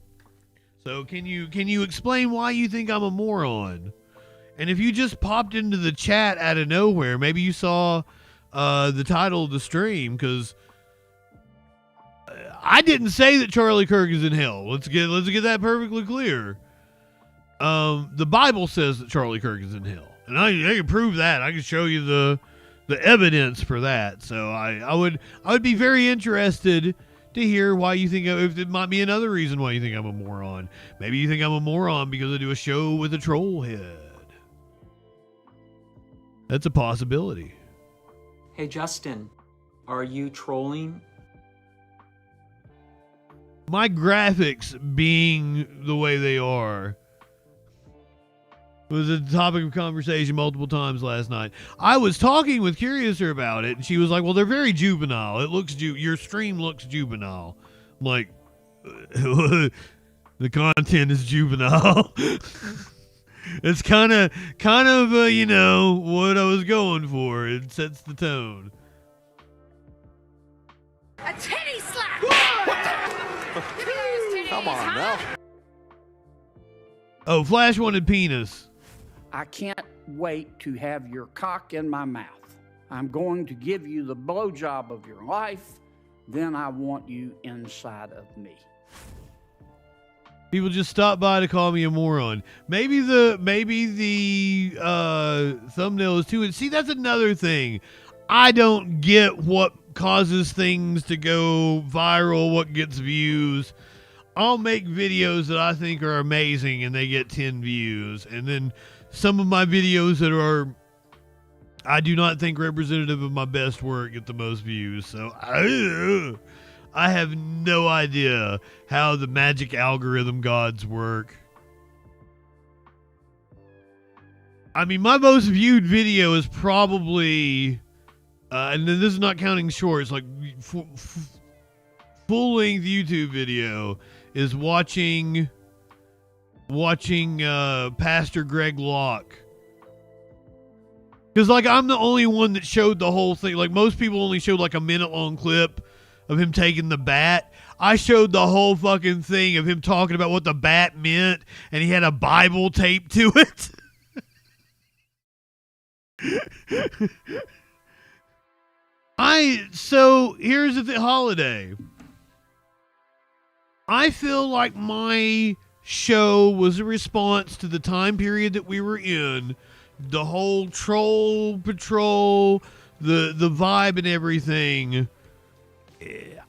So can you explain why you think I'm a moron? And if you just popped into the chat out of nowhere, maybe you saw the title of the stream, because I didn't say that Charlie Kirk is in hell. Let's get that perfectly clear. The Bible says that Charlie Kirk is in hell, and I can prove that. I can show you the evidence for that. So I would be very interested to hear why you think, if it might be another reason why you think I'm a moron. Maybe you think I'm a moron because I do a show with a troll head. That's a possibility. Hey Justin, are you trolling? My graphics being the way they are was a topic of conversation multiple times last night. I was talking with Curiouser about it, and she was like, well, they're very juvenile. It looks your stream looks juvenile. I'm like, the content is juvenile. It's kind of you know, what I was going for. It sets the tone. A titty slap! Come on now. Oh, Flash wanted penis. I can't wait to have your cock in my mouth. I'm going to give you the blowjob of your life. Then I want you inside of me. People just stop by to call me a moron. Maybe the thumbnail is too. And see, that's another thing. I don't get what causes things to go viral, what gets views. I'll make videos that I think are amazing and they get 10 views. And then some of my videos that are, I do not think representative of my best work get the most views. So I have no idea how the magic algorithm gods work. I mean, my most viewed video is probably, and then this is not counting shorts, like full-length YouTube video is watching Pastor Greg Locke. Because, like, I'm the only one that showed the whole thing. Like, most people only showed, like, a minute-long clip of him taking the bat. I showed the whole fucking thing of him talking about what the bat meant, and he had a Bible taped to it. So, here's the holiday. I feel like my show was a response to the time period that we were in. The whole troll patrol, the vibe and everything.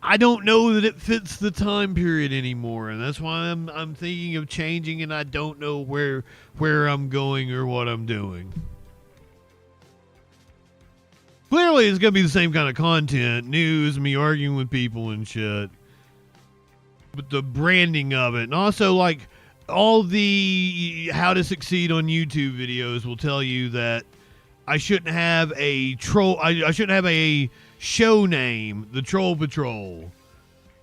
I don't know that it fits the time period anymore, and that's why I'm thinking of changing, and I don't know where I'm going or what I'm doing. Clearly, it's gonna be the same kind of content, news, me arguing with people and shit. But the branding of it, and also like all the how to succeed on YouTube videos will tell you that I shouldn't have a troll. I shouldn't have a show name, the Troll Patrol.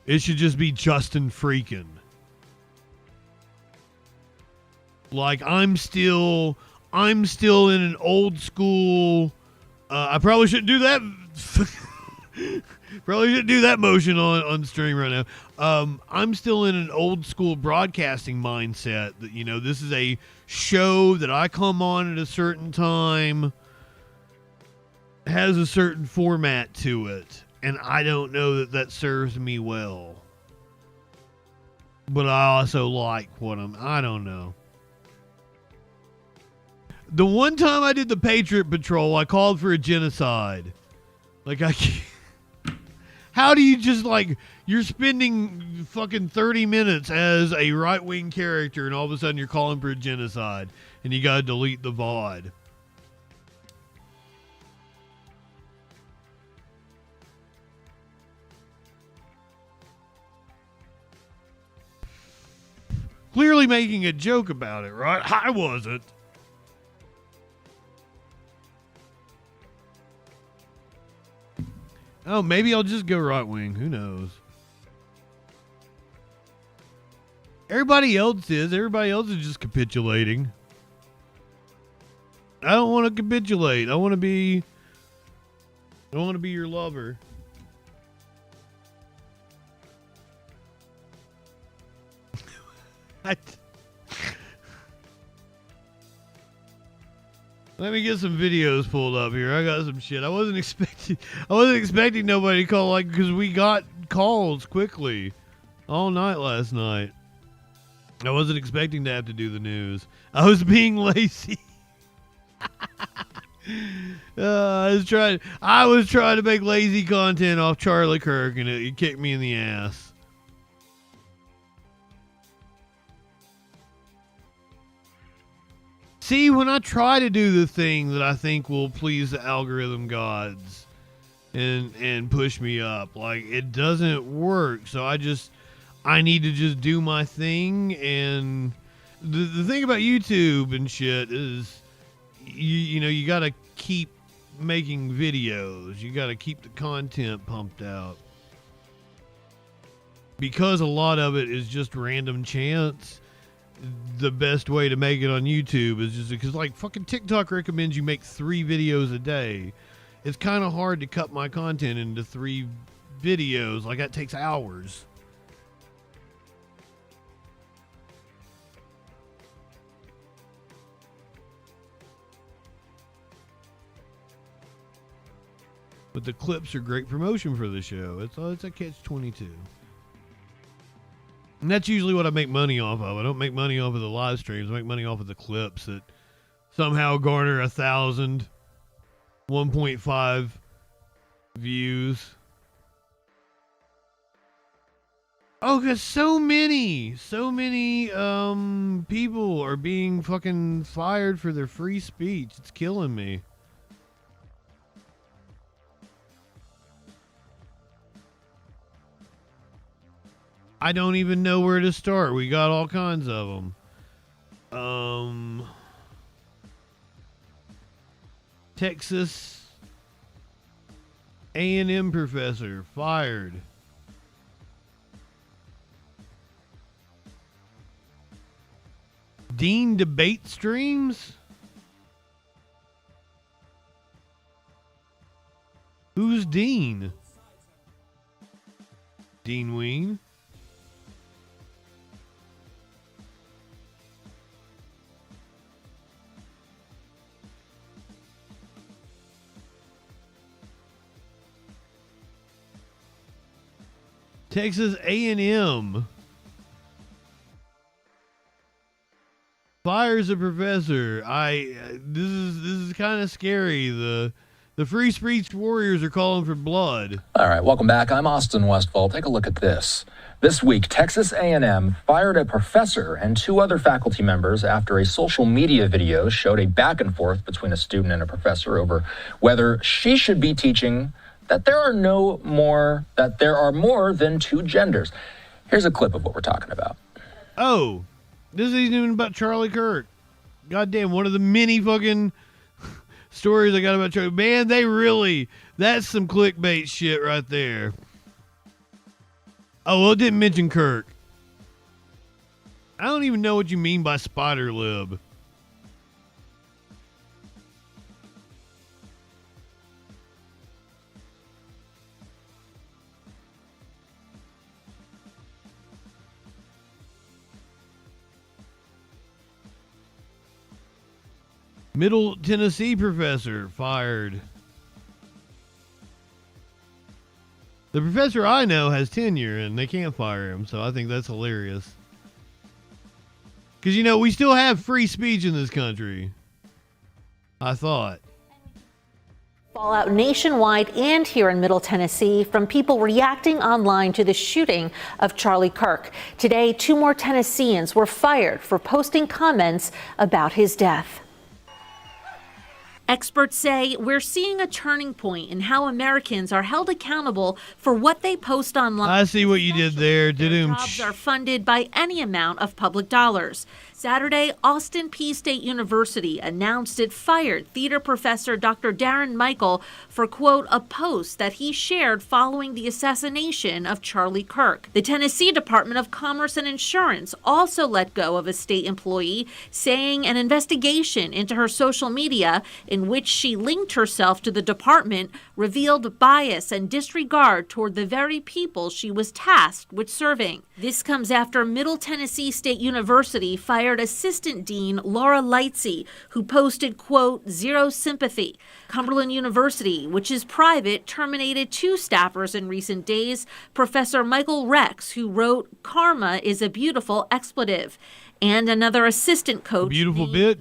It should just be JustinFREAKIN. Like I'm still in an old school. I probably shouldn't do that. Probably shouldn't do that motion on stream right now. I'm still in an old school broadcasting mindset that, you know, this is a show that I come on at a certain time, has a certain format to it, and I don't know that serves me well. But I also like I don't know. The one time I did the Patriot Patrol, I called for a genocide. Like, how do you just, like, you're spending fucking 30 minutes as a right-wing character, and all of a sudden you're calling for a genocide, and you gotta delete the VOD. Clearly making a joke about it, right? I wasn't. Oh, maybe I'll just go right wing. Who knows? Everybody else is. Everybody else is just capitulating. I don't want to capitulate. I want to be your lover. Let me get some videos pulled up here. I got some shit. I wasn't expecting nobody to call, like, because we got calls quickly all night last night. I wasn't expecting to have to do the news. I was being lazy. I was trying to make lazy content off Charlie Kirk, and it kicked me in the ass. See, when I try to do the thing that I think will please the algorithm gods and push me up, like, it doesn't work. So I need to just do my thing. And the thing about YouTube and shit is, you know, you got to keep making videos. You got to keep the content pumped out. Because a lot of it is just random chance. The best way to make it on YouTube is just because, like, fucking TikTok recommends you make 3 videos a day. It's kind of hard to cut my content into 3 videos. Like, that takes hours. But the clips are great promotion for the show. It's a catch-22. And that's usually what I make money off of. I don't make money off of the live streams. I make money off of the clips that somehow garner 1,000, 1.5 views. Oh, because so many people are being fucking fired for their free speech. It's killing me. I don't even know where to start. We got all kinds of them. Texas A&M professor fired. Dean debate streams? Who's Dean? Dean Ween? Texas A&M fires a professor. This is kind of scary. The free speech warriors are calling for blood. All right, welcome back. I'm Austin Westfall. Take a look at this. This week, Texas A&M fired a professor and 2 other faculty members after a social media video showed a back and forth between a student and a professor over whether she should be teaching that there are more than 2 genders. Here's a clip of what we're talking about. Oh, this isn't even about Charlie Kirk. Goddamn, one of the many fucking stories I got about Charlie. Man, that's some clickbait shit right there. Oh, well, it didn't mention Kirk. I don't even know what you mean by spider lib. Middle Tennessee professor fired. The professor I know has tenure and they can't fire him, so I think that's hilarious. Because, we still have free speech in this country. I thought. Fallout nationwide and here in Middle Tennessee from people reacting online to the shooting of Charlie Kirk. Today, 2 more Tennesseans were fired for posting comments about his death. Experts say we're seeing a turning point in how Americans are held accountable for what they post online. I see what you did there. Jobs are funded by any amount of public dollars. Saturday, Austin Peay State University announced it fired theater professor Dr. Darren Michael for, quote, a post that he shared following the assassination of Charlie Kirk. The Tennessee Department of Commerce and Insurance also let go of a state employee, saying an investigation into her social media in which she linked herself to the department revealed bias and disregard toward the very people she was tasked with serving. This comes after Middle Tennessee State University fired Assistant Dean Laura Lightsey, who posted, quote, zero sympathy. Cumberland University, which is private, terminated 2 staffers in recent days. Professor Michael Rex, who wrote, karma is a beautiful expletive. And another assistant coach,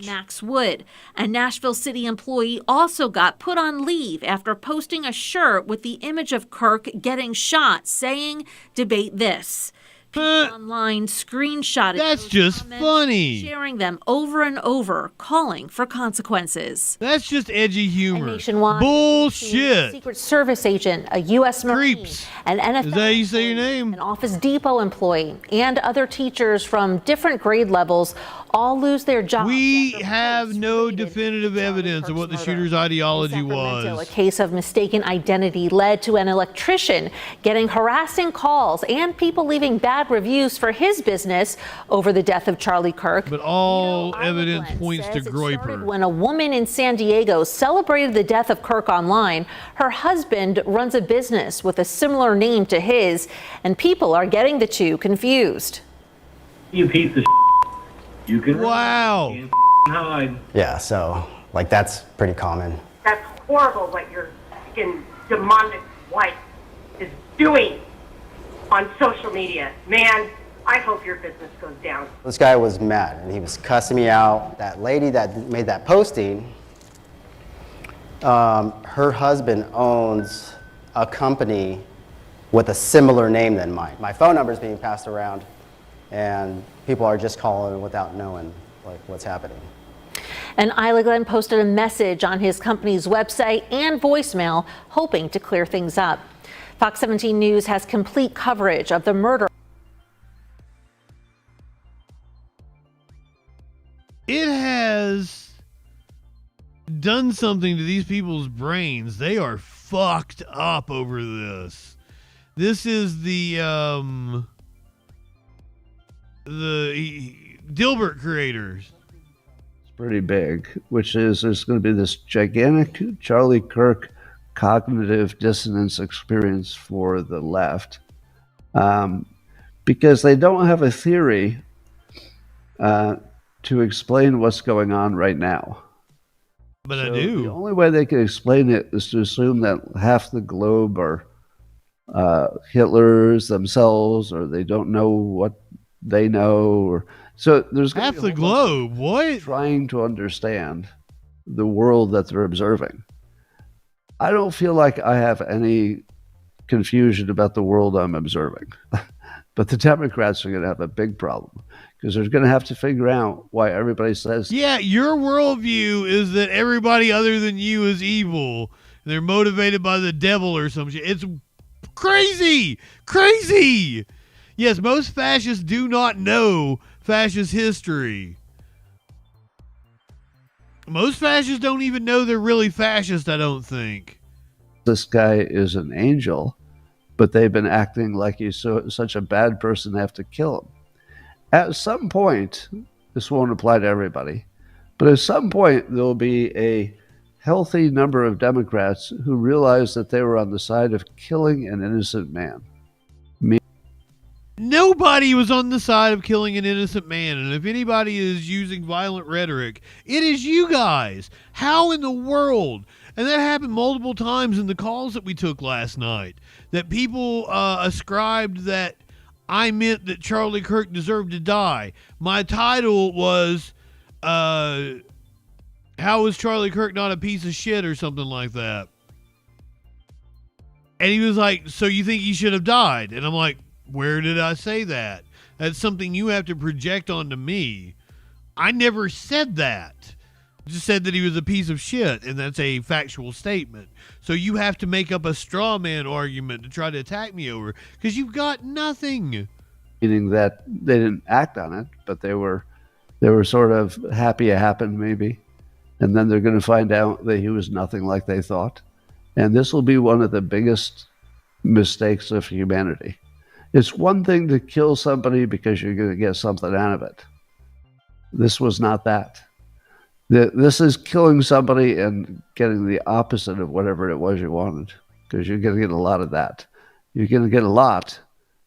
Max Wood. A Nashville City employee also got put on leave after posting a shirt with the image of Kirk getting shot, saying, debate this. Online screenshotted. That's just funny. Sharing them over and over, calling for consequences. That's just edgy humor. Nationwide, bullshit. Secret Service agent, a U.S. Marine, Creeps. an NFL, is that how you say your name? An Office Depot employee, and other teachers from different grade levels all lose their jobs. We have no definitive evidence of what the shooter's ideology was. A case of mistaken identity led to an electrician getting harassing calls and people leaving bad reviews for his business over the death of Charlie Kirk. But all evidence points to Groyper. When a woman in San Diego celebrated the death of Kirk online, her husband runs a business with a similar name to his, and people are getting the 2 confused. You piece of shit. You can wow. Hide. Yeah, so like that's pretty common. That's horrible what you're freaking demonic wife is doing on social media. Man, I hope your business goes down. This guy was mad and he was cussing me out. That lady that made that posting, her husband owns a company with a similar name than mine. My phone number is being passed around and people are just calling without knowing like what's happening. And Isla Glenn posted a message on his company's website and voicemail hoping to clear things up. Fox 17 News has complete coverage of the murder. It has done something to these people's brains. They are fucked up over this. This is the Dilbert creators. It's pretty big, which is there's going to be this gigantic Charlie Kirk cognitive dissonance experience for the left, because they don't have a theory to explain what's going on right now. But so I do. The only way they can explain it is to assume that half the globe are Hitlers themselves, or they don't know what they know, or so there's half the globe. What? Trying to understand the world that they're observing. I don't feel like I have any confusion about the world I'm observing, but the Democrats are going to have a big problem because they're going to have to figure out why everybody says. Yeah, your worldview is that everybody other than you is evil. They're motivated by the devil or some shit. It's crazy. Crazy. Yes, most fascists do not know fascist history. Most fascists don't even know they're really fascist, I don't think. This guy is an angel, but they've been acting like he's such a bad person they have to kill him. At some point, this won't apply to everybody, but at some point there will be a healthy number of Democrats who realize that they were on the side of killing an innocent man. Nobody was on the side of killing an innocent man, and if anybody is using violent rhetoric, it is you guys. How in the world? And that happened multiple times in the calls that we took last night, that people ascribed that I meant that Charlie Kirk deserved to die. My title was, how is Charlie Kirk not a piece of shit or something like that? And he was like, so you think he should have died? And I'm like, where did I say that? That's something you have to project onto me. I never said that. I just said that he was a piece of shit, and that's a factual statement. So you have to make up a straw man argument to try to attack me over, because you've got nothing. Meaning that they didn't act on it, but they were sort of happy it happened, maybe. And then they're going to find out that he was nothing like they thought. And this will be one of the biggest mistakes of humanity. It's one thing to kill somebody because you're going to get something out of it. This was not that. This is killing somebody and getting the opposite of whatever it was you wanted, because you're going to get a lot of that. You're going to get a lot,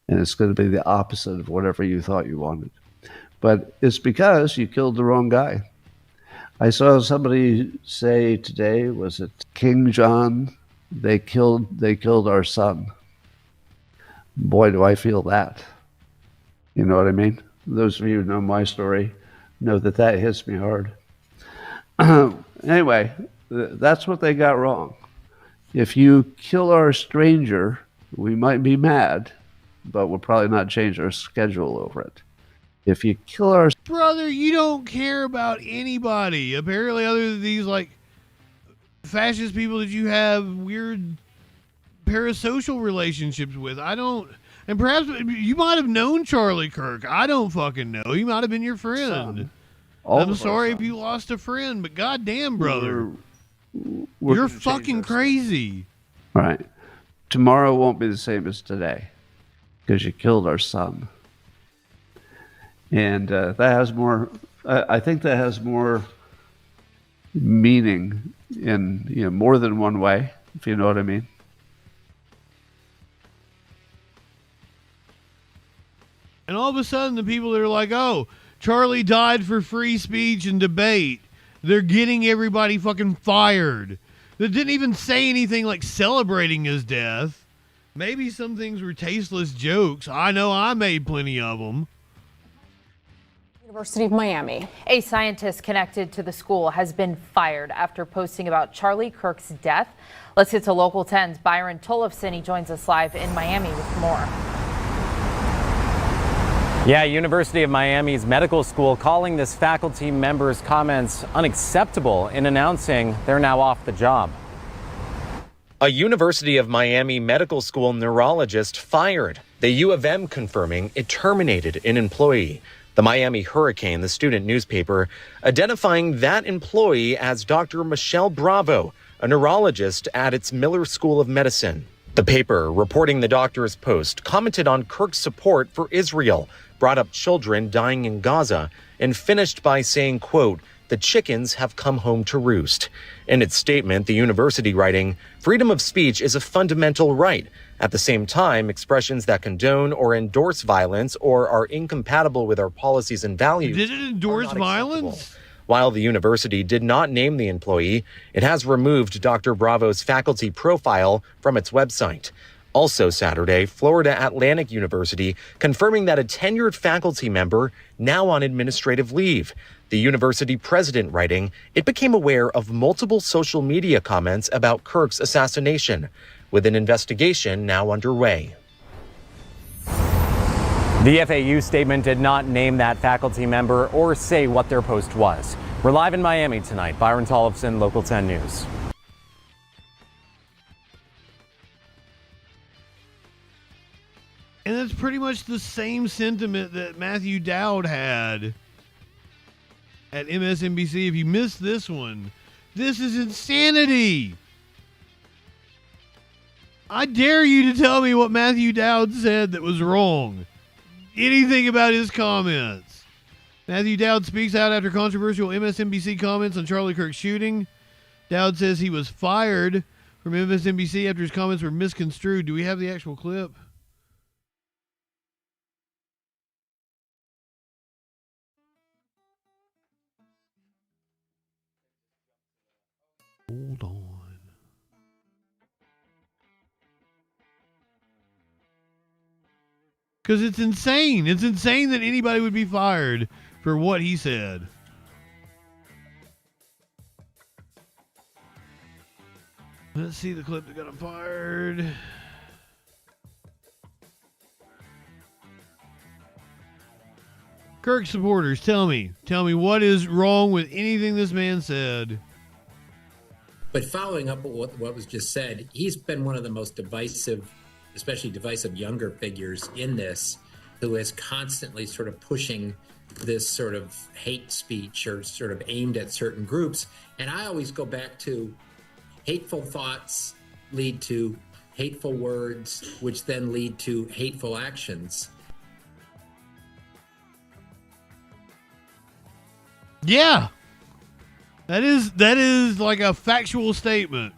and it's going to be the opposite of whatever you thought you wanted. But it's because you killed the wrong guy. I saw somebody say today, was it King John? They killed our son. Boy, do I feel that. You know what I mean? Those of you who know my story know that that hits me hard. Anyway, that's what they got wrong. If you kill our stranger, we might be mad, but we'll probably not change our schedule over it. If you kill our... Brother, you don't care about anybody. Apparently, other than these, like, fascist people that you have weird parasocial relationships with. I don't, and perhaps you might have known Charlie Kirk. I don't fucking know. He might have been your friend. I'm sorry if you lost a friend, but goddamn, brother, you're fucking crazy. All right. Tomorrow won't be the same as today because you killed our son. And that has more, I think that has more meaning in more than one way, if you know what I mean. And all of a sudden, the people that are like, oh, Charlie died for free speech and debate, they're getting everybody fucking fired. that didn't even say anything like celebrating his death. Maybe some things were tasteless jokes. I know I made plenty of them. University of Miami. A scientist connected to the school has been fired after posting about Charlie Kirk's death. Let's get to Local 10's Byron Tollefson. He joins us live in Miami with more. Yeah, University of Miami's medical school calling this faculty member's comments unacceptable in announcing they're now off the job. A University of Miami medical school neurologist fired. The U of M confirming it terminated an employee. The Miami Hurricane, the student newspaper, identifying that employee as Dr. Michelle Bravo, a neurologist at its Miller School of Medicine. The paper, reporting the doctor's post, commented on Kirk's support for Israel, brought up children dying in Gaza, and finished by saying, quote, "The chickens have come home to roost." In its statement, the university writing, "Freedom of speech is a fundamental right. At the same time, expressions that condone or endorse violence or are incompatible with our policies and values." Did it endorse violence? While the university did not name the employee, it has removed Dr. Bravo's faculty profile from its website. Also Saturday, Florida Atlantic University confirming that a tenured faculty member now on administrative leave. The university president writing, "It became aware of multiple social media comments about Kirk's assassination, with an investigation now underway." The FAU statement did not name that faculty member or say what their post was. We're live in Miami tonight. Byron Tollefson, Local 10 News. And that's pretty much the same sentiment that Matthew Dowd had at MSNBC. If you missed this one, this is insanity. I dare you to tell me what Matthew Dowd said that was wrong. Anything about his comments. Matthew Dowd speaks out after controversial MSNBC comments on Charlie Kirk's shooting. Dowd says he was fired from MSNBC after his comments were misconstrued. Do we have the actual clip? Hold on. Because it's insane. It's insane that anybody would be fired for what he said. Let's see the clip that got him fired. Kirk supporters, tell me what is wrong with anything this man said. But following up what was just said, he's been one of the most divisive, especially divisive younger figures in this, who is constantly sort of pushing this sort of hate speech or sort of aimed at certain groups. And I always go back to hateful thoughts lead to hateful words, which then lead to hateful actions. Yeah. That is like a factual statement.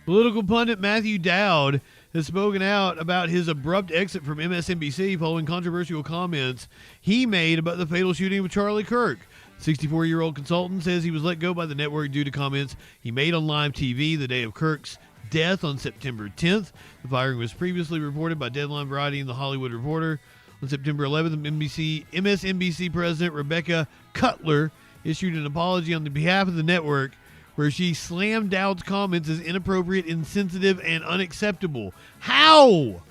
Political pundit Matthew Dowd has spoken out about his abrupt exit from MSNBC following controversial comments he made about the fatal shooting of Charlie Kirk. 64-year-old consultant says he was let go by the network due to comments he made on live TV the day of Kirk's death on September 10th. The firing was previously reported by Deadline, Variety, and The Hollywood Reporter. On September 11th, MSNBC President Rebecca Cutler issued an apology on the behalf of the network where she slammed Dowd's comments as inappropriate, insensitive, and unacceptable. How?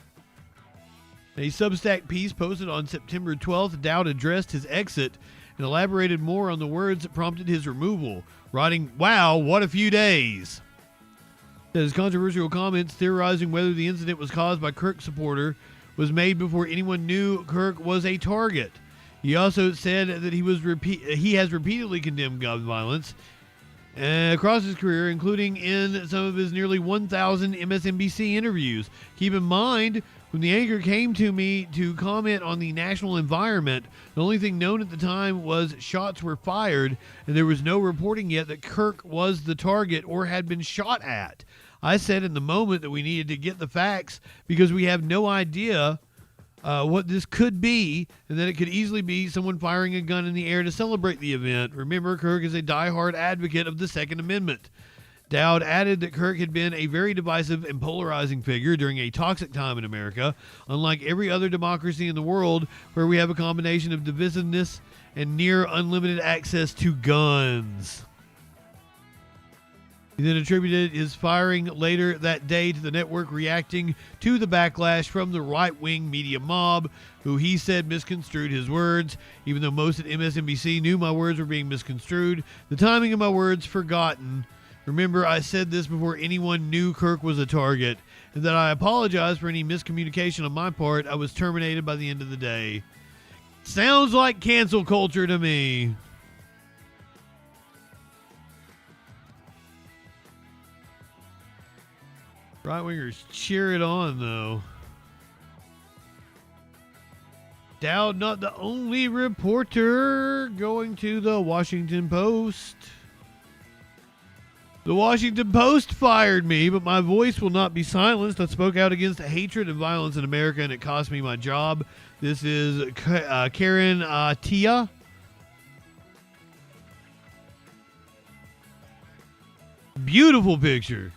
A Substack piece posted on September 12th, Dowd addressed his exit and elaborated more on the words that prompted his removal, writing, "Wow, what a few days." His controversial comments theorizing whether the incident was caused by Kirk supporter was made before anyone knew Kirk was a target. He also said that he has repeatedly condemned gun violence across his career, including in some of his nearly 1,000 MSNBC interviews. Keep in mind, when the anchor came to me to comment on the national environment, the only thing known at the time was shots were fired, and there was no reporting yet that Kirk was the target or had been shot at. I said in the moment that we needed to get the facts because we have no idea what this could be, and that it could easily be someone firing a gun in the air to celebrate the event. Remember, Kirk is a diehard advocate of the Second Amendment. Dowd added that Kirk had been a very divisive and polarizing figure during a toxic time in America, unlike every other democracy in the world where we have a combination of divisiveness and near unlimited access to guns. He then attributed his firing later that day to the network reacting to the backlash from the right-wing media mob, who he said misconstrued his words. Even though most at MSNBC knew my words were being misconstrued, the timing of my words forgotten. Remember, I said this before anyone knew Kirk was a target, and that I apologize for any miscommunication on my part. I was terminated by the end of the day. Sounds like cancel culture to me. Right-wingers cheer it on, though. Dowd not the only reporter going to the Washington Post. The Washington Post fired me, but my voice will not be silenced. I spoke out against hatred and violence in America, and it cost me my job. This is Karen Tia. Beautiful picture.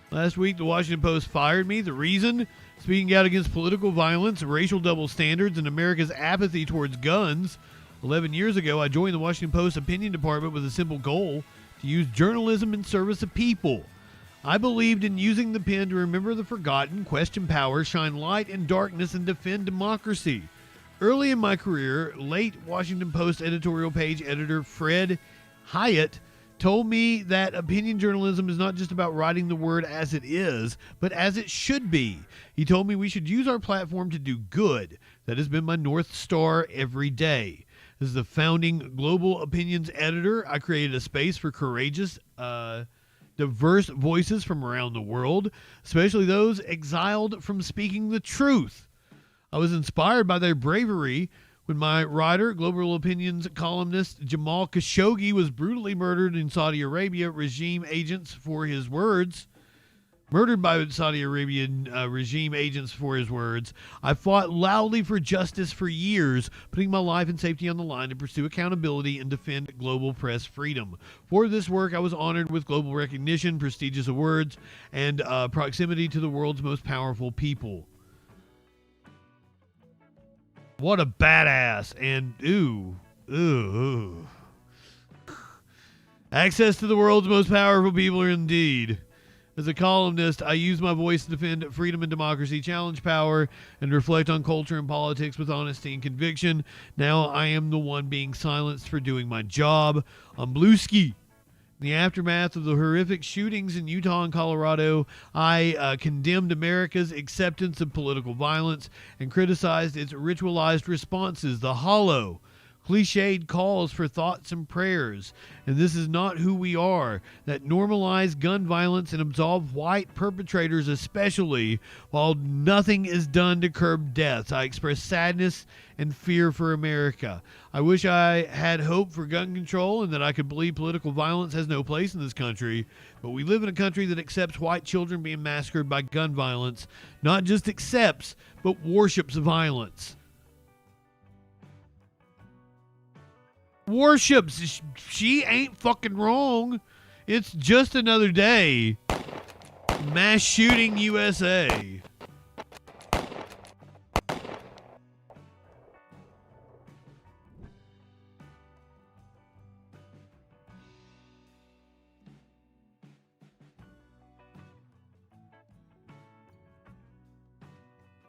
Last week, the Washington Post fired me. The reason? Speaking out against political violence, racial double standards, and America's apathy towards guns. 11 years ago, I joined the Washington Post opinion department with a simple goal: to use journalism in service of people. I believed in using the pen to remember the forgotten, question power, shine light in darkness, and defend democracy. Early in my career, late Washington Post editorial page editor Fred Hyatt told me that opinion journalism is not just about writing the word as it is, but as it should be. He told me we should use our platform to do good. That has been my North Star every day. As the founding Global Opinions editor, I created a space for courageous, diverse voices from around the world, especially those exiled from speaking the truth. I was inspired by their bravery when my writer, Global Opinions columnist Jamal Khashoggi was brutally murdered in Saudi Arabia, regime agents for his words. Murdered by Saudi Arabian regime agents for his words. I fought loudly for justice for years, putting my life and safety on the line to pursue accountability and defend global press freedom. For this work, I was honored with global recognition, prestigious awards, and proximity to the world's most powerful people. What a badass. And ooh. Access to the world's most powerful people indeed. As a columnist, I use my voice to defend freedom and democracy, challenge power, and reflect on culture and politics with honesty and conviction. Now I am the one being silenced for doing my job. I'm Blueski. In the aftermath of the horrific shootings in Utah and Colorado, I condemned America's acceptance of political violence and criticized its ritualized responses, the hollow, cliched calls for thoughts and prayers. And this is not who we are, that normalize gun violence and absolve white perpetrators especially, while nothing is done to curb deaths. I express sadness and fear for America. I wish I had hope for gun control and that I could believe political violence has no place in this country, but we live in a country that accepts white children being massacred by gun violence, not just accepts, but worships violence. Worships. She ain't fucking wrong. It's just another day. Mass shooting USA.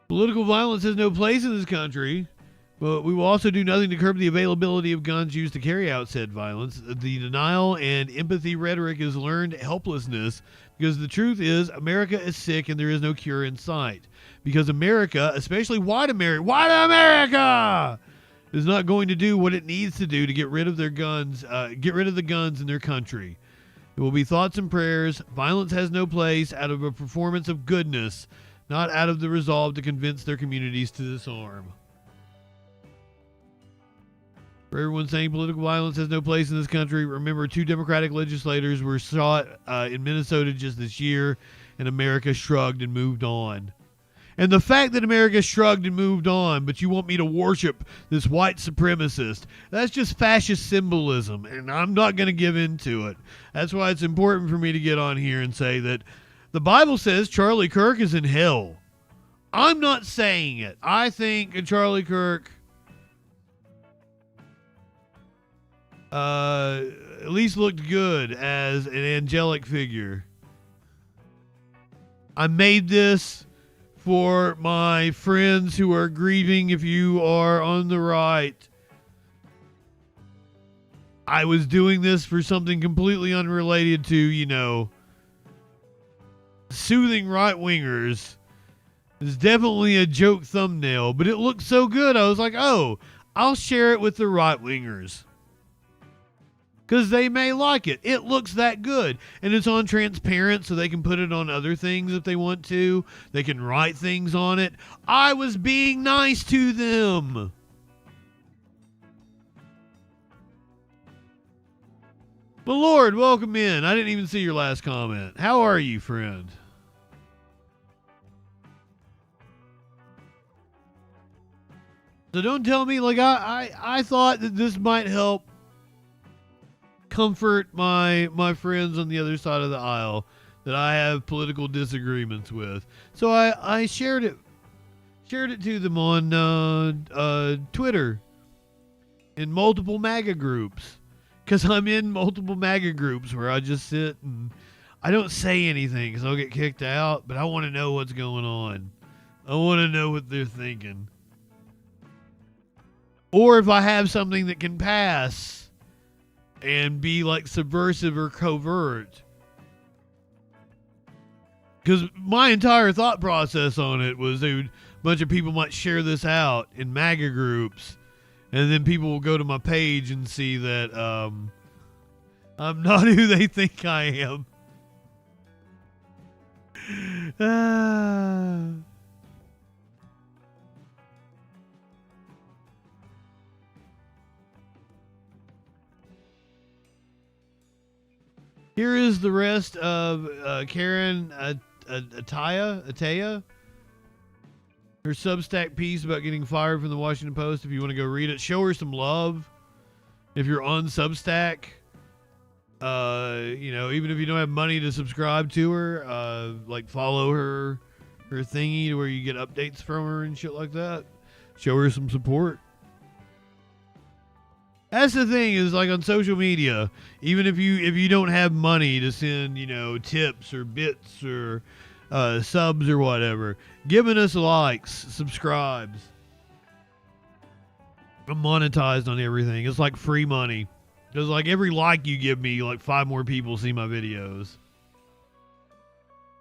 Political violence has no place in this country. But we will also do nothing to curb the availability of guns used to carry out said violence. The denial and empathy rhetoric is learned helplessness, because the truth is America is sick and there is no cure in sight. Because America, especially white America, is not going to do what it needs to do to get rid of their guns, get rid of the guns in their country. It will be thoughts and prayers. Violence has no place out of a performance of goodness, not out of the resolve to convince their communities to disarm. For everyone saying political violence has no place in this country, remember 2 Democratic legislators were shot in Minnesota just this year, and America shrugged and moved on. And the fact that America shrugged and moved on, but you want me to worship this white supremacist, that's just fascist symbolism, and I'm not going to give into it. That's why it's important for me to get on here and say that the Bible says Charlie Kirk is in hell. I'm not saying it. I think Charlie Kirk at least looked good as an angelic figure. I made this for my friends who are grieving. If you are on the right, I was doing this for something completely unrelated to, soothing right-wingers. It's definitely a joke thumbnail, but it looked so good. I was like, oh, I'll share it with the right-wingers, because they may like it. It looks that good. And it's on transparent, so they can put it on other things if they want to. They can write things on it. I was being nice to them. But Lord, welcome in. I didn't even see your last comment. How are you, friend? So don't tell me, like, I thought that this might help comfort my friends on the other side of the aisle that I have political disagreements with. So I shared it to them on Twitter in multiple MAGA groups, because I'm in multiple MAGA groups where I just sit and I don't say anything because I'll get kicked out, but I want to know what's going on. I want to know what they're thinking. Or if I have something that can pass and be like subversive or covert. Because my entire thought process on it was a bunch of people might share this out in MAGA groups, and then people will go to my page and see that I'm not who they think I am. Here is the rest of Karen Ataya, her Substack piece about getting fired from the Washington Post. If you want to go read it, show her some love. If you're on Substack, even if you don't have money to subscribe to her, like follow her thingy to where you get updates from her and shit like that. Show her some support. That's the thing, is like on social media, even if you don't have money to send, tips or bits or subs or whatever, giving us likes, subscribes. I'm monetized on everything. It's like free money. Because like every like you give me, like 5 more people see my videos.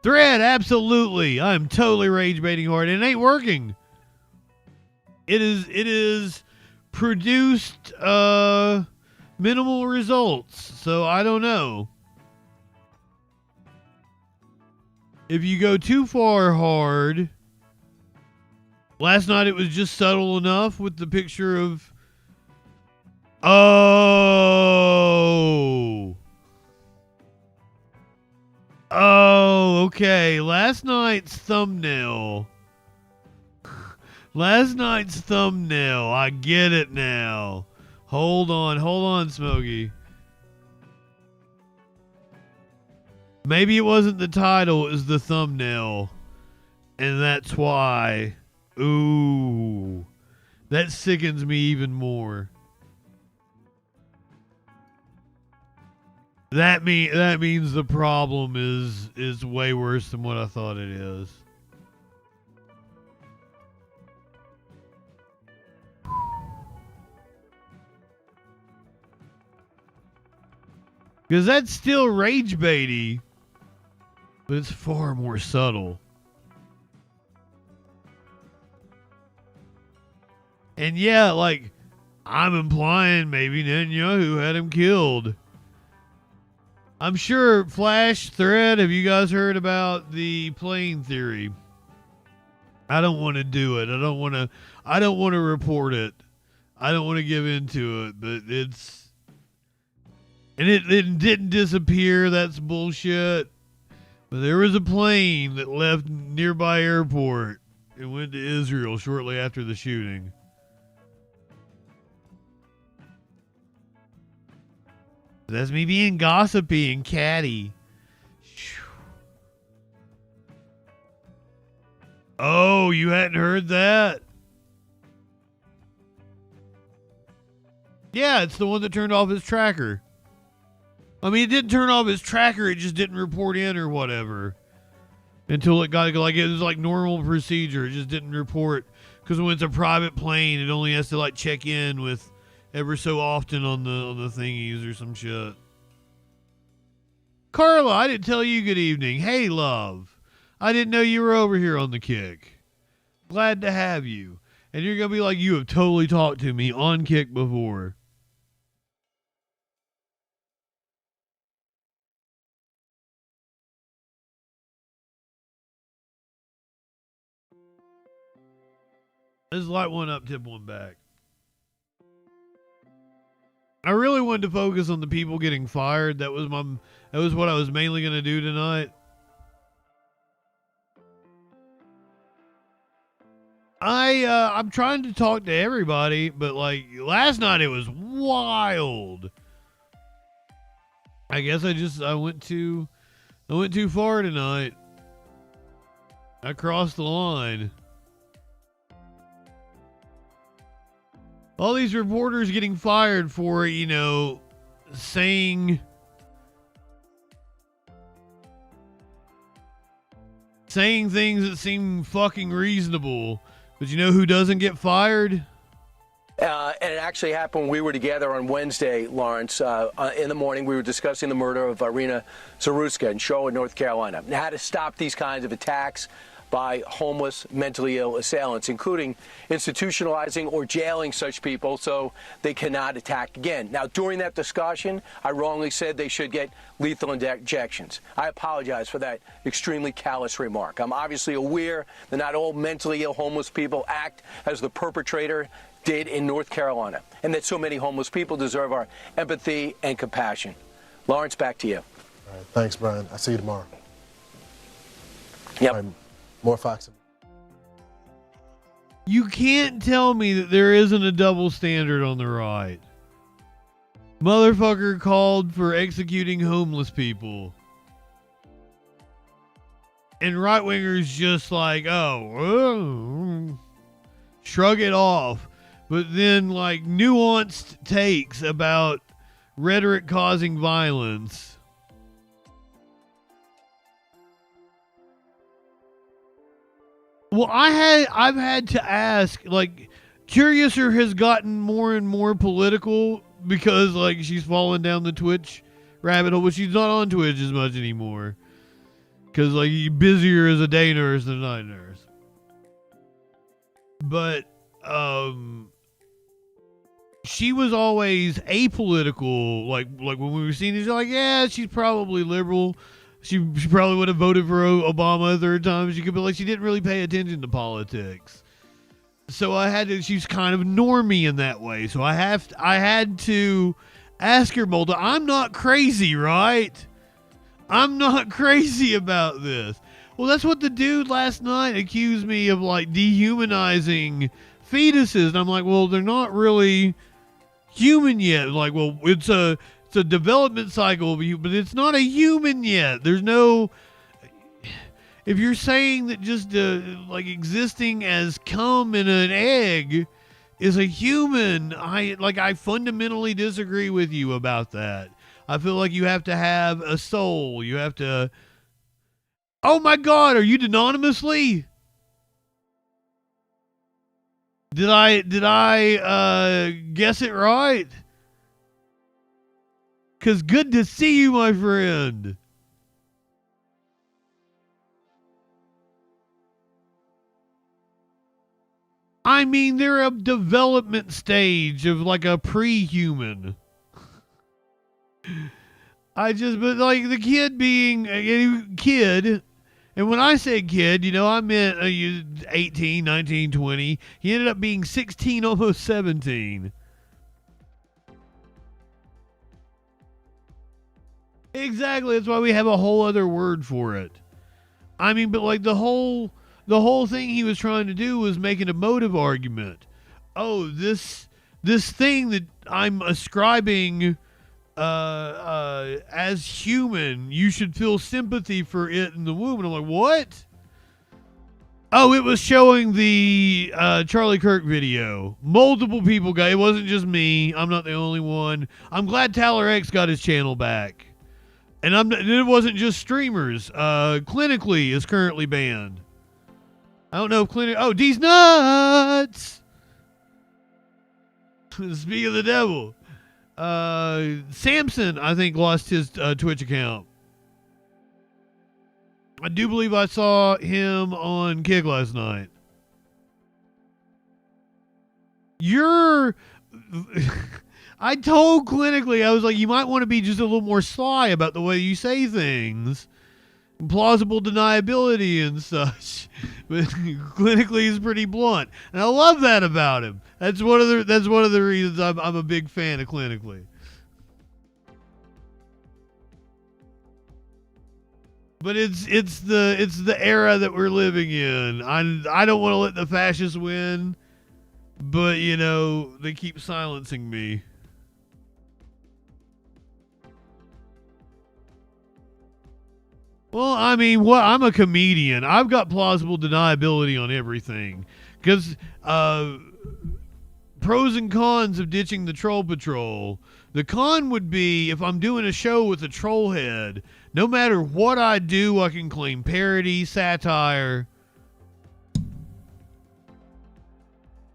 Thread, absolutely. I'm totally rage baiting hard. It ain't working. It is produced minimal results, so I don't know. If you go too far hard, last night it was just subtle enough with the picture of okay, last night's thumbnail, I get it now. Hold on, Smokey. Maybe it wasn't the title, it was the thumbnail. And that's why. Ooh. That sickens me even more. That means the problem is way worse than what I thought it is. Because that's still rage baity, but it's far more subtle. And yeah, like, I'm implying maybe Netanyahu had him killed. I'm sure Flash Thread, have you guys heard about the plane theory? I don't want to do it. I don't want to report it. I don't want to give into it, but it's... And it didn't disappear. That's bullshit. But there was a plane that left nearby airport and went to Israel shortly after the shooting. That's me being gossipy and catty. Oh, you hadn't heard that? Yeah, it's the one that turned off his tracker. I mean, it didn't turn off his tracker, it just didn't report in or whatever. Until it got, like, it was like normal procedure. It just didn't report. Because when it's a private plane, it only has to, like, check in with ever so often on the thingies or some shit. Carla, I didn't tell you good evening. Hey, love. I didn't know you were over here on the kick. Glad to have you. And you're going to be like, you have totally talked to me on kick before. Let's light one up, tip one back. I really wanted to focus on the people getting fired. That was what I was mainly going to do tonight. I'm trying to talk to everybody, but like last night it was wild. I guess I went too far tonight. I crossed the line. All these reporters getting fired for, you know, saying things that seem fucking reasonable. But you know who doesn't get fired? And it actually happened when we were together on Wednesday, Lawrence. In the morning, we were discussing the murder of Irina Zaruska in Charlotte, North Carolina, and how to stop these kinds of attacks by homeless, mentally ill assailants, including institutionalizing or jailing such people so they cannot attack again. Now, during that discussion, I wrongly said they should get lethal injections. I apologize for that extremely callous remark. I'm obviously aware that not all mentally ill homeless people act as the perpetrator did in North Carolina, and that so many homeless people deserve our empathy and compassion. Lawrence, back to you. All right, thanks, Brian. I'll see you tomorrow. Yep. All right, more Fox. You can't tell me that there isn't a double standard on the right. Motherfucker called for executing homeless people. And right-wingers just like, shrug it off. But then, like, nuanced takes about rhetoric causing violence. Well, I've had to ask, like, Curiouser has gotten more and more political because, like, she's fallen down the Twitch rabbit hole, but she's not on Twitch as much anymore. Because, like, you're busier as a day nurse than a night nurse. But, she was always apolitical, like when we were seeing it, like, yeah, she's probably liberal. She probably would have voted for Obama a third time. She could be like, she didn't really pay attention to politics. So she's kind of normie in that way. So I had to ask her, Mulder, I'm not crazy, right? I'm not crazy about this. Well, that's what the dude last night accused me of, like, dehumanizing fetuses. And I'm like, well, they're not really human yet. Like, well, it's a development cycle, but it's not a human yet. There's no... If you're saying that just like existing as cum in an egg is a human, I fundamentally disagree with you about that. I feel like you have to have a soul. You have to... Oh my God, are you anonymously? Did I guess it right? 'Cause good to see you, my friend. I mean, they're a development stage of like a pre-human. But like the kid being a kid, and when I say kid, you know, I meant 18, 19, 20. He ended up being 16, almost 17. Exactly. That's why we have a whole other word for it. I mean, but like the whole the whole thing he was trying to do was make an emotive argument. Oh, this thing that I'm ascribing as human, you should feel sympathy for it in the womb. And I'm like, what? Oh, it was showing the Charlie Kirk video. Multiple people got it. Wasn't just me. I'm not the only one. I'm glad Tyler X got his channel back. And it wasn't just streamers. Clinically is currently banned. I don't know if Oh, D's nuts! Speak of the devil. Samson, I think, lost his Twitch account. I do believe I saw him on Kick last night. I told Clinically, I was like, you might want to be just a little more sly about the way you say things. Plausible deniability and such. But Clinically is pretty blunt. And I love that about him. That's one of the reasons I'm a big fan of Clinically. But it's the era that we're living in. I don't want to let the fascists win, but you know, they keep silencing me. Well, I mean, I'm a comedian. I've got plausible deniability on everything. Because pros and cons of ditching the troll patrol. The con would be if I'm doing a show with a troll head, no matter what I do, I can claim parody, satire.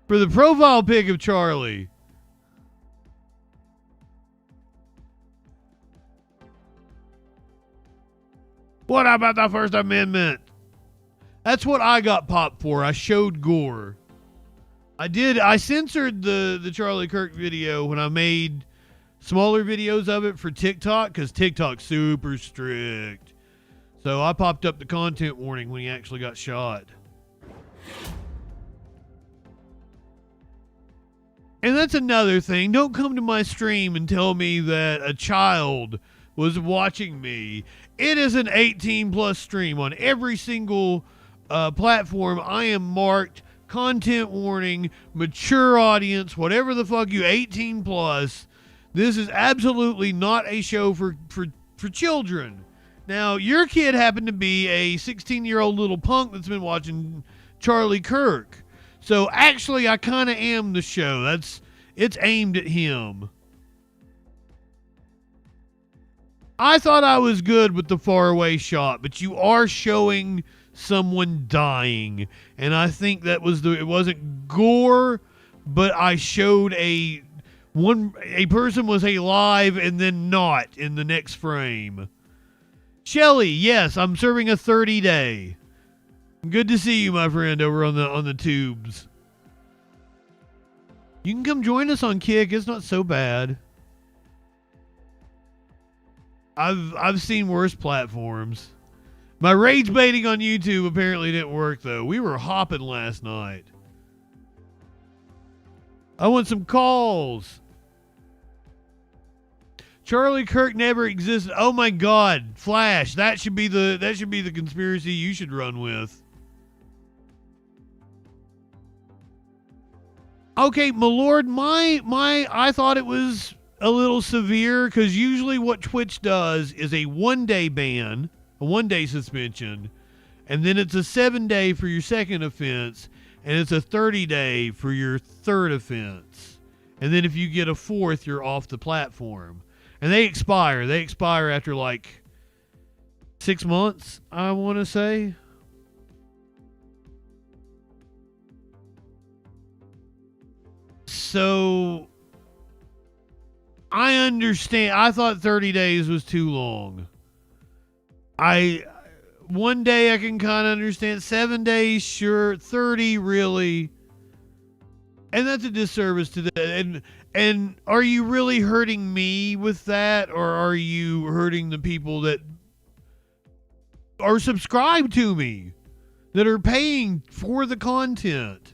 For the profile pic of Charlie. What about the First Amendment? That's what I got popped for. I showed gore. I censored the Charlie Kirk video when I made smaller videos of it for TikTok, because TikTok's super strict. So I popped up the content warning when he actually got shot. And that's another thing. Don't come to my stream and tell me that a child was watching me. It is an 18+ stream. On every single platform, I am marked content warning, mature audience, whatever the fuck you, 18+. This is absolutely not a show for children. Now, your kid happened to be a 16-year-old little punk that's been watching Charlie Kirk. So actually, I kind of am the show. It's aimed at him. I thought I was good with the faraway shot, but you are showing someone dying, and I think that was it wasn't gore, but I showed a person was alive and then not in the next frame. Shelly, yes, I'm serving a 30-day. Good to see you, my friend, over on the tubes. You can come join us on Kick. It's not so bad. I've seen worse platforms. My rage baiting on YouTube apparently didn't work though. We were hopping last night. I want some calls. Charlie Kirk never existed. Oh my God, Flash. That should be the conspiracy you should run with. Okay, my lord, I thought it was a little severe, because usually what Twitch does is a 1-day ban, a 1-day suspension, and then it's a 7-day for your second offense, and it's a 30-day for your third offense. And then if you get a fourth, you're off the platform. And they expire. They expire after like 6 months, I want to say. So I understand. I thought 30 days was too long. 1 day I can kind of understand. 7 days, sure. 30, really. And that's a disservice to that. And are you really hurting me with that, or are you hurting the people that are subscribed to me, that are paying for the content?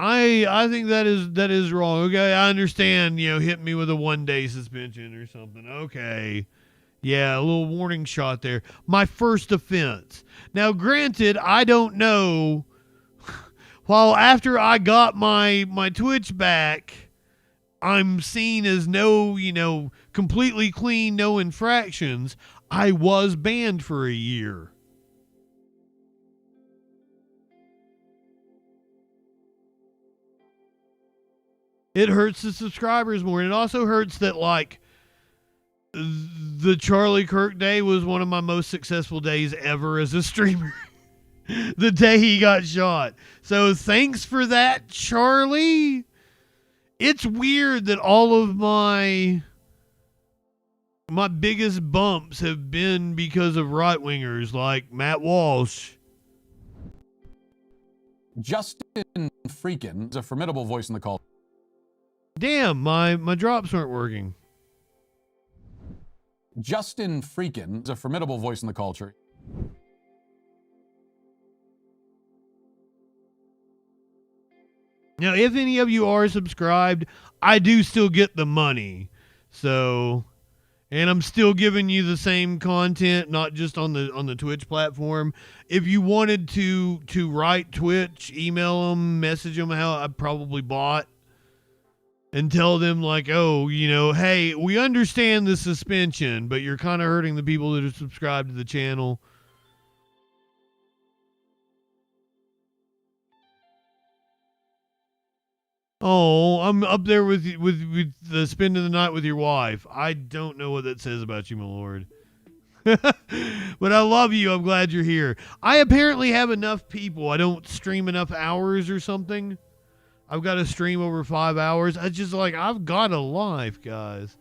I think that is wrong. Okay, I understand, hitting me with a 1-day suspension or something. Okay. Yeah, a little warning shot there. My first offense. Now, granted, I don't know. While after I got my Twitch back, I'm seen as no, completely clean, no infractions. I was banned for a year. It hurts the subscribers more. And it also hurts that, like, the Charlie Kirk day was one of my most successful days ever as a streamer. The day he got shot. So thanks for that, Charlie. It's weird that all of my biggest bumps have been because of right-wingers like Matt Walsh. JustinFREAKIN is a formidable voice in the culture. Damn, my drops aren't working. JustinFREAKIN is a formidable voice in the culture. Now, if any of you are subscribed, I do still get the money. So, and I'm still giving you the same content, not just on the Twitch platform. If you wanted to write Twitch, email them, message them how I probably bought, and tell them like, oh, hey, we understand the suspension, but you're kind of hurting the people that are subscribed to the channel. Oh, I'm up there with the spending the night with your wife. I don't know what that says about you, my lord. But I love you. I'm glad you're here. I apparently have enough people. I don't stream enough hours or something. I've got to stream over 5 hours. I just like, I've got a life, guys.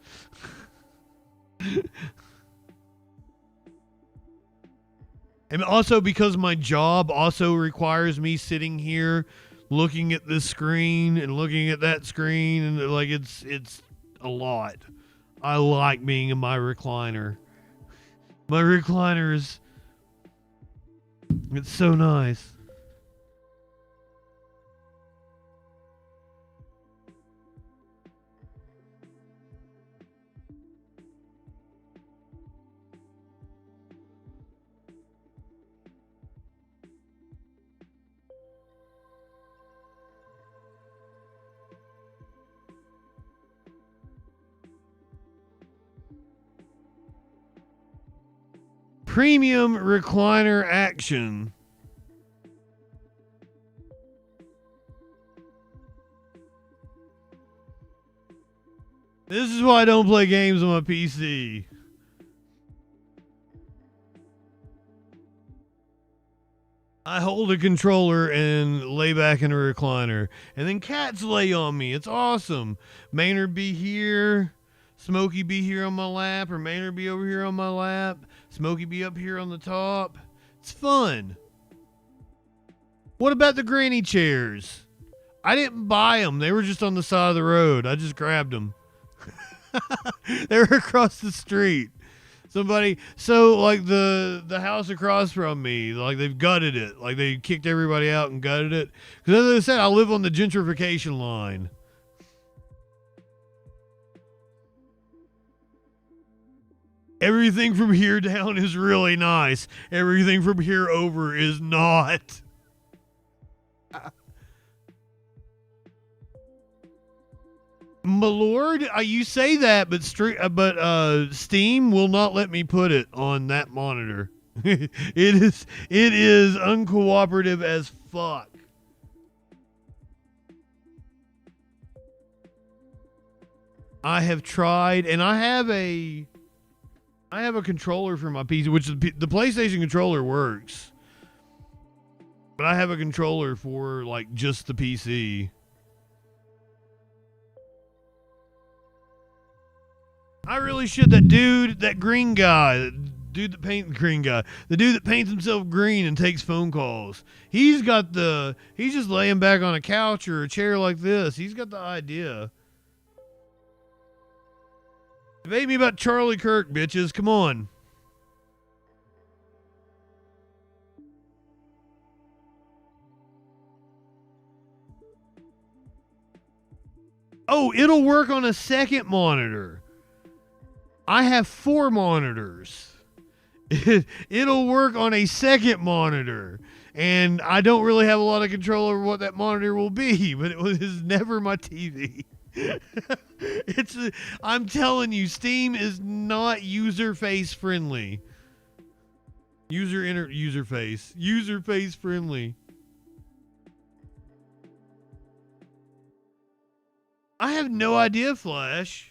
And also because my job also requires me sitting here looking at this screen and looking at that screen, and like it's a lot. I like being in my recliner. My recliner it's so nice. Premium recliner action. This is why I don't play games on my PC. I hold a controller and lay back in a recliner. And then cats lay on me. It's awesome. Maynard be here. Smokey be here on my lap. Or Maynard be over here on my lap. Smokey be up here on the top. It's fun. What about the granny chairs? I didn't buy them. They were just on the side of the road. I just grabbed them. They were across the street. So like the house across from me, like they've gutted it. Like they kicked everybody out and gutted it. Because as I said, I live on the gentrification line. Everything from here down is really nice. Everything from here over is not. My lord, you say that, but Steam will not let me put it on that monitor. It is uncooperative as fuck. I have tried, and I have a controller for my PC, which the PlayStation controller works. But I have a controller for like just the PC. I really should. That green guy, the dude that paints himself green and takes phone calls. He's just laying back on a couch or a chair like this. He's got the idea. Debate me about Charlie Kirk, bitches. Come on. Oh, it'll work on a second monitor. I have 4 monitors. It'll work on a second monitor. And I don't really have a lot of control over what that monitor will be, but it is never my TV. I'm telling you, Steam is not user face friendly. User face friendly. I have no idea, Flash.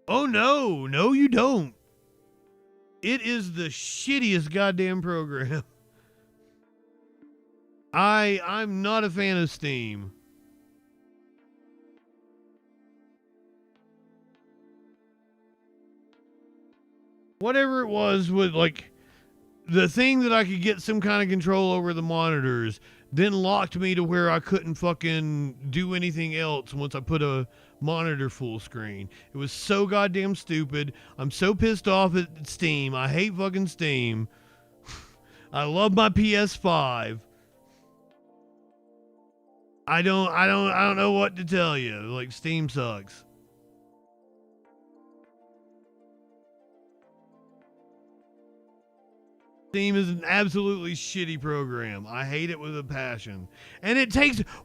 Oh no, you don't. It is the shittiest goddamn program. I'm not a fan of Steam. Whatever it was with like the thing that I could get some kind of control over the monitors then locked me to where I couldn't fucking do anything else once I put a monitor full screen. It was so goddamn stupid. I'm so pissed off at Steam. I hate fucking Steam. I love my PS5. I don't know what to tell you. Like, Steam sucks. Steam is an absolutely shitty program. I hate it with a passion. And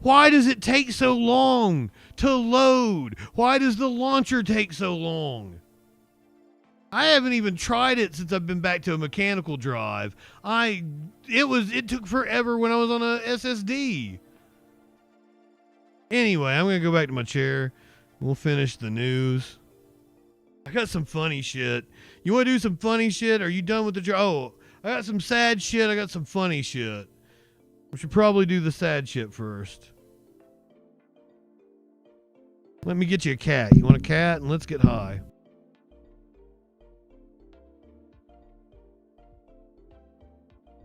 why does it take so long to load? Why does the launcher take so long? I haven't even tried it since I've been back to a mechanical drive. It took forever when I was on a SSD. Anyway, I'm going to go back to my chair. We'll finish the news. I got some funny shit. You want to do some funny shit? Are you done with the I got some sad shit. I got some funny shit. We should probably do the sad shit first. Let me get you a cat. You want a cat? And let's get high.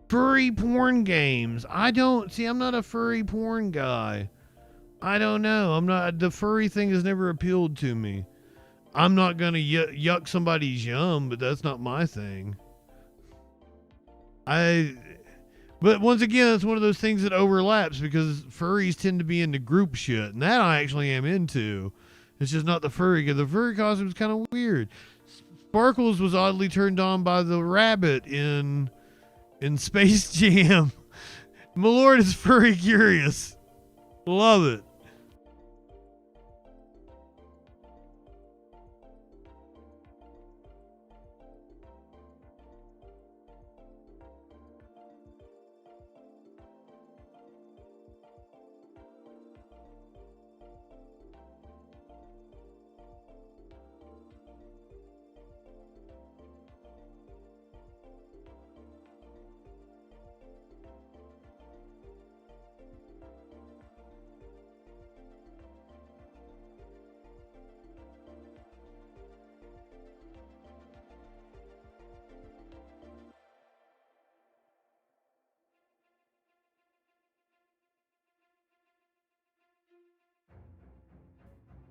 Furry porn games. I'm not a furry porn guy. I don't know. The furry thing has never appealed to me. I'm not going to yuck somebody's yum, but that's not my thing. But once again, it's one of those things that overlaps because furries tend to be into group shit, and that I actually am into. It's just not the furry, because the furry costume is kind of weird. Sparkles was oddly turned on by the rabbit in Space Jam. My lord is furry curious. Love it.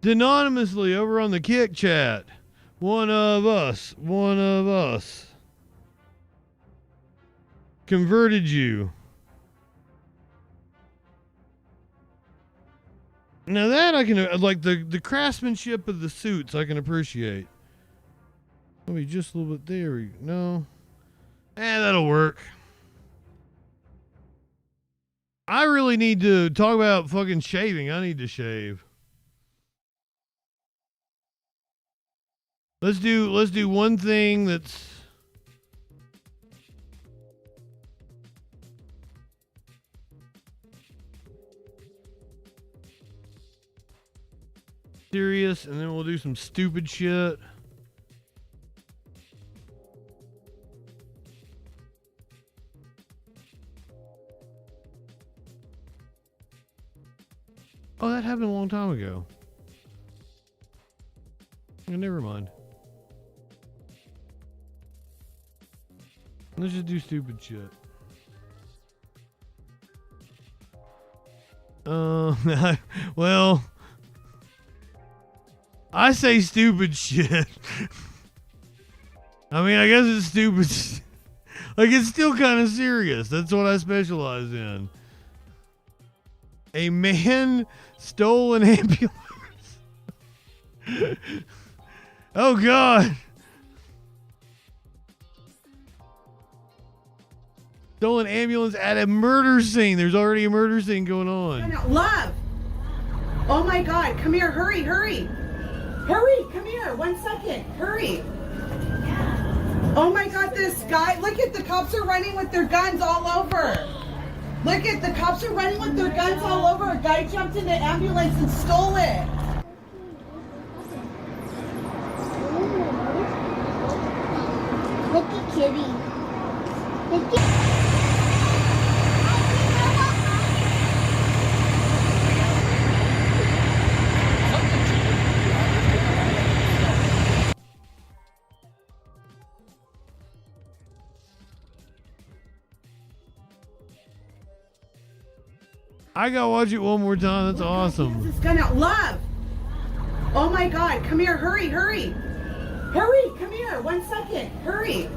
Anonymously over on the Kick chat. One of us converted you. Now that I can, like the craftsmanship of the suits I can appreciate. Maybe just a little bit there. No. That'll work. I really need to talk about fucking shaving. I need to shave. Let's do one thing that's serious, and then we'll do some stupid shit. Oh, that happened a long time ago. Never mind. Let's just do stupid shit. Well, I say stupid shit. I mean, I guess it's stupid. Like, it's still kind of serious. That's what I specialize in. A man stole an ambulance. Oh, God. Stolen ambulance at a murder scene. There's already a murder scene going on. Love. Oh, my God. Come here. Hurry, hurry. Hurry. Come here. 1 second. Hurry. Oh, my God. This guy. Look at the cops are running with their guns all over. Look at the cops are running with their guns all over. A guy jumped in the ambulance and stole it. Look at Kitty. Look at... I gotta watch it one more time. That's awesome. This gun out. Love. Oh, my God. Come here. Hurry, hurry. Hurry. Come here. 1 second. Hurry.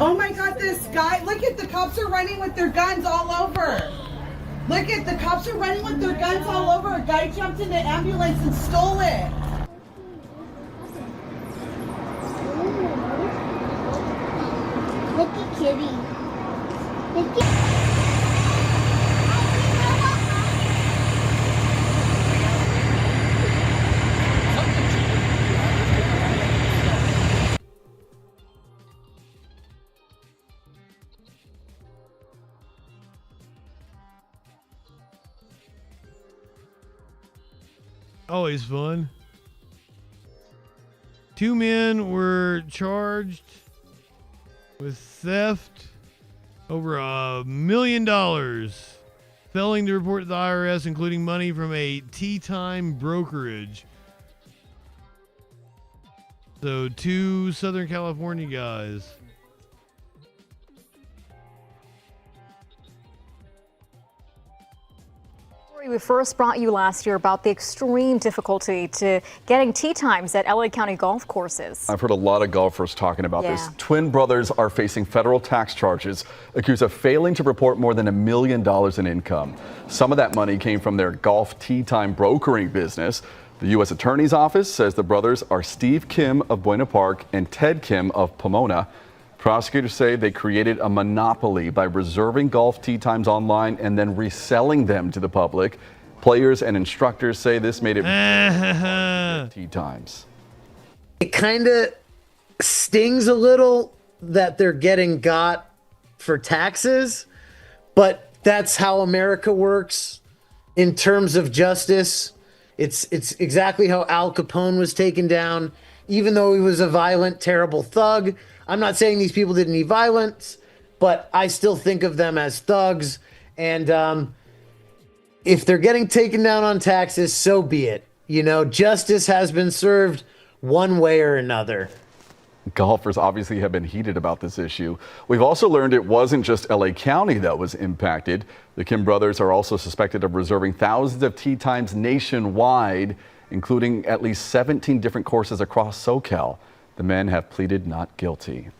Oh, my God. This guy. Look at the cops are running with their guns all over. Look at the cops are running with their guns all over. A guy jumped in the ambulance and stole it. Look at Kitty. Look at... Always fun. 2 men were charged with theft over $1 million, failing to report to the IRS, including money from a tea time brokerage. So 2 Southern California guys. We first brought you last year about the extreme difficulty to getting tee times at LA County golf courses. I've heard a lot of golfers talking about this. Twin brothers are facing federal tax charges, accused of failing to report more than $1 million in income. Some of that money came from their golf tee time brokering business. The U.S. Attorney's Office says the brothers are Steve Kim of Buena Park and Ted Kim of Pomona. Prosecutors say they created a monopoly by reserving golf tee times online and then reselling them to the public. Players and instructors say this made it tee times. It kind of stings a little that they're getting got for taxes, but that's how America works in terms of justice. It's exactly how Al Capone was taken down, even though he was a violent, terrible thug. I'm not saying these people didn't need violence, but I still think of them as thugs. And if they're getting taken down on taxes, so be it. You know, justice has been served one way or another. Golfers obviously have been heated about this issue. We've also learned it wasn't just LA County that was impacted. The Kim brothers are also suspected of reserving thousands of tee times nationwide, including at least 17 different courses across SoCal. The men have pleaded not guilty.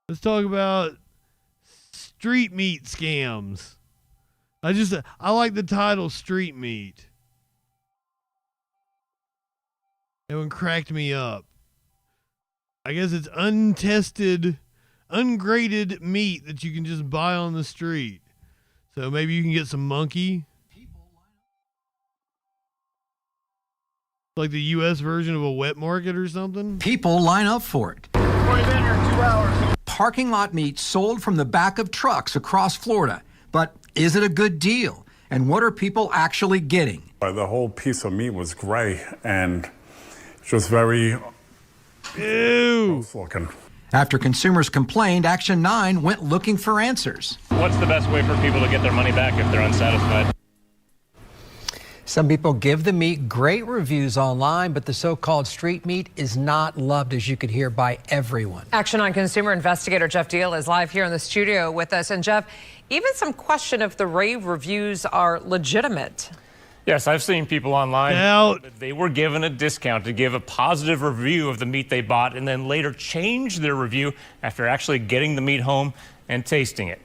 Let's talk about street meat scams. I like the title Street Meat. That one cracked me up. I guess it's untested, ungraded meat that you can just buy on the street. So maybe you can get some monkey. Like the U.S. version of a wet market or something. People line up for it. 20 minutes or 2 hours. Parking lot meat sold from the back of trucks across Florida. But is it a good deal? And what are people actually getting? The whole piece of meat was gray and just very gross looking. After consumers complained, Action 9 went looking for answers. What's the best way for people to get their money back if they're unsatisfied? Some people give the meat great reviews online, but the so-called street meat is not loved, as you could hear, by everyone. Action on consumer investigator Jeff Deal is live here in the studio with us. And Jeff, even some question if the rave reviews are legitimate. Yes, I've seen people online. Out. They were given a discount to give a positive review of the meat they bought and then later change their review after actually getting the meat home and tasting it.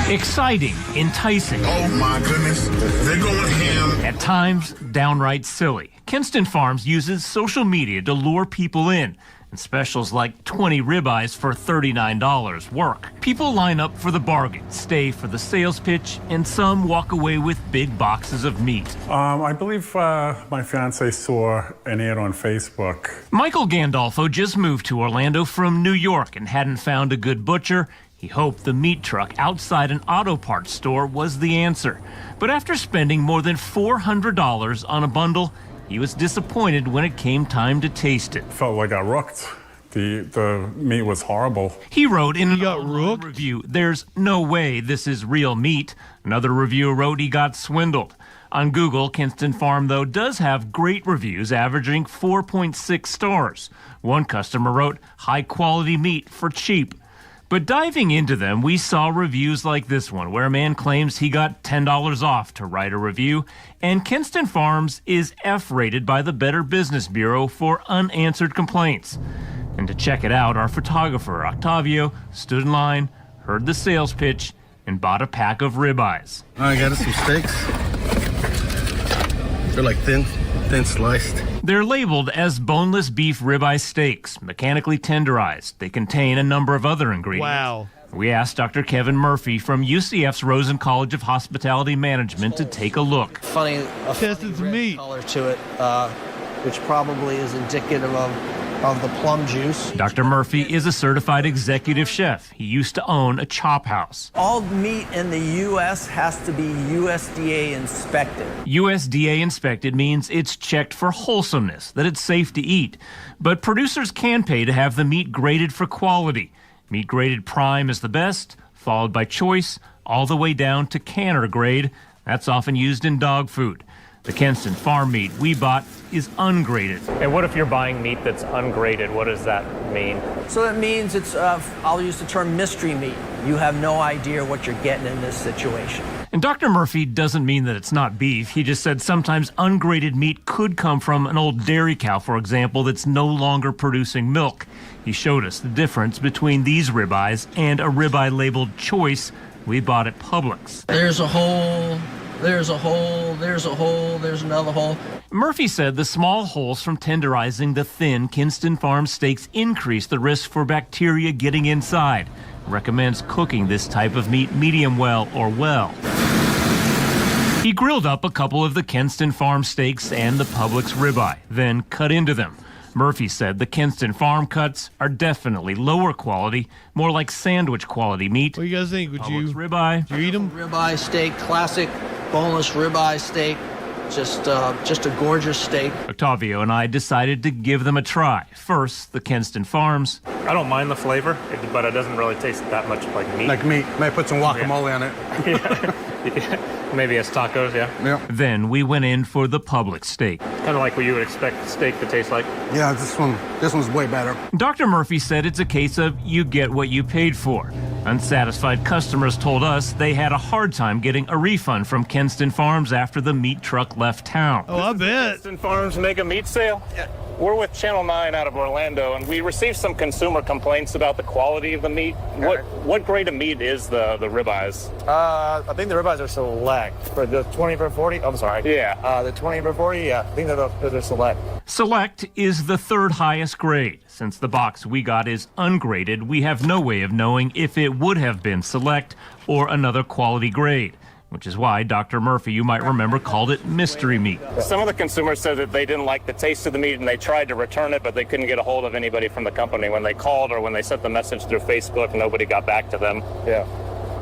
Exciting, enticing. Oh my goodness, they're going ham. At times, downright silly. Kinston Farms uses social media to lure people in. And specials like 20 ribeyes for $39 work. People line up for the bargain, stay for the sales pitch, and some walk away with big boxes of meat. I believe my fiance saw an ad on Facebook. Michael Gandolfo just moved to Orlando from New York and hadn't found a good butcher. He hoped the meat truck outside an auto parts store was the answer. But after spending more than $400 on a bundle, he was disappointed when it came time to taste it. Felt like I rooked. The meat was horrible. He wrote in an online review, "There's no way this is real meat." Another reviewer wrote he got swindled. On Google, Kinston Farm, though, does have great reviews, averaging 4.6 stars. One customer wrote, "High quality meat for cheap." But diving into them, we saw reviews like this one, where a man claims he got $10 off to write a review, and Kinston Farms is F-rated by the Better Business Bureau for unanswered complaints. And to check it out, our photographer, Octavio, stood in line, heard the sales pitch, and bought a pack of ribeyes. I got us some steaks. They're like thin sliced. They're labeled as boneless beef ribeye steaks, mechanically tenderized. They contain a number of other ingredients. Wow. We asked Dr. Kevin Murphy from UCF's Rosen College of Hospitality Management to take a look. Funny red color to it, which probably is indicative of the plum juice. Dr. Murphy is a certified executive chef. He used to own a chop house. All meat in the U.S. has to be USDA inspected. USDA inspected means it's checked for wholesomeness, that it's safe to eat. But producers can pay to have the meat graded for quality. Meat graded prime is the best, followed by choice, all the way down to canner grade. That's often used in dog food. The Kinston Farm meat we bought is ungraded. And what if you're buying meat that's ungraded? What does that mean? So that means it's, I'll use the term mystery meat. You have no idea what you're getting in this situation. And Dr. Murphy doesn't mean that it's not beef. He just said sometimes ungraded meat could come from an old dairy cow, for example, that's no longer producing milk. He showed us the difference between these ribeyes and a ribeye labeled choice we bought at Publix. There's a hole. There's a hole, there's a hole, there's another hole. Murphy said the small holes from tenderizing the thin Kinston Farm steaks increase the risk for bacteria getting inside. Recommends cooking this type of meat medium well or well. He grilled up a couple of the Kinston Farm steaks and the Publix ribeye, then cut into them. Murphy said the Kinston Farm cuts are definitely lower quality, more like sandwich quality meat. What do you guys think? Would you ribeye? Do you eat them? Ribeye steak, classic boneless ribeye steak, just a gorgeous steak. Octavio and I decided to give them a try. First, the Kinston Farms. I don't mind the flavor, but it doesn't really taste that much like meat. Like meat. May put some guacamole on it. Yeah. Maybe as tacos, yeah. Then we went in for the Publix steak. Kind of like what you would expect steak to taste like. Yeah, this one's way better. Dr. Murphy said it's a case of you get what you paid for. Unsatisfied customers told us they had a hard time getting a refund from Kinston Farms after the meat truck left town. Oh, I bet. Kinston Farms make a meat sale? Yeah. We're with Channel 9 out of Orlando, and we received some consumer complaints about the quality of the meat. Okay. What grade of meat is the ribeyes? I think the ribeyes are select. For the 20 for 40? I'm sorry. Yeah. The 20 for 40, yeah. I think they're select. Select is the third highest grade. Since the box we got is ungraded, we have no way of knowing if it would have been select or another quality grade. Which is why Dr. Murphy, you might remember, called it mystery meat. Some of the consumers said that they didn't like the taste of the meat and they tried to return it, but they couldn't get a hold of anybody from the company. When they called or when they sent the message through Facebook, nobody got back to them. Yeah.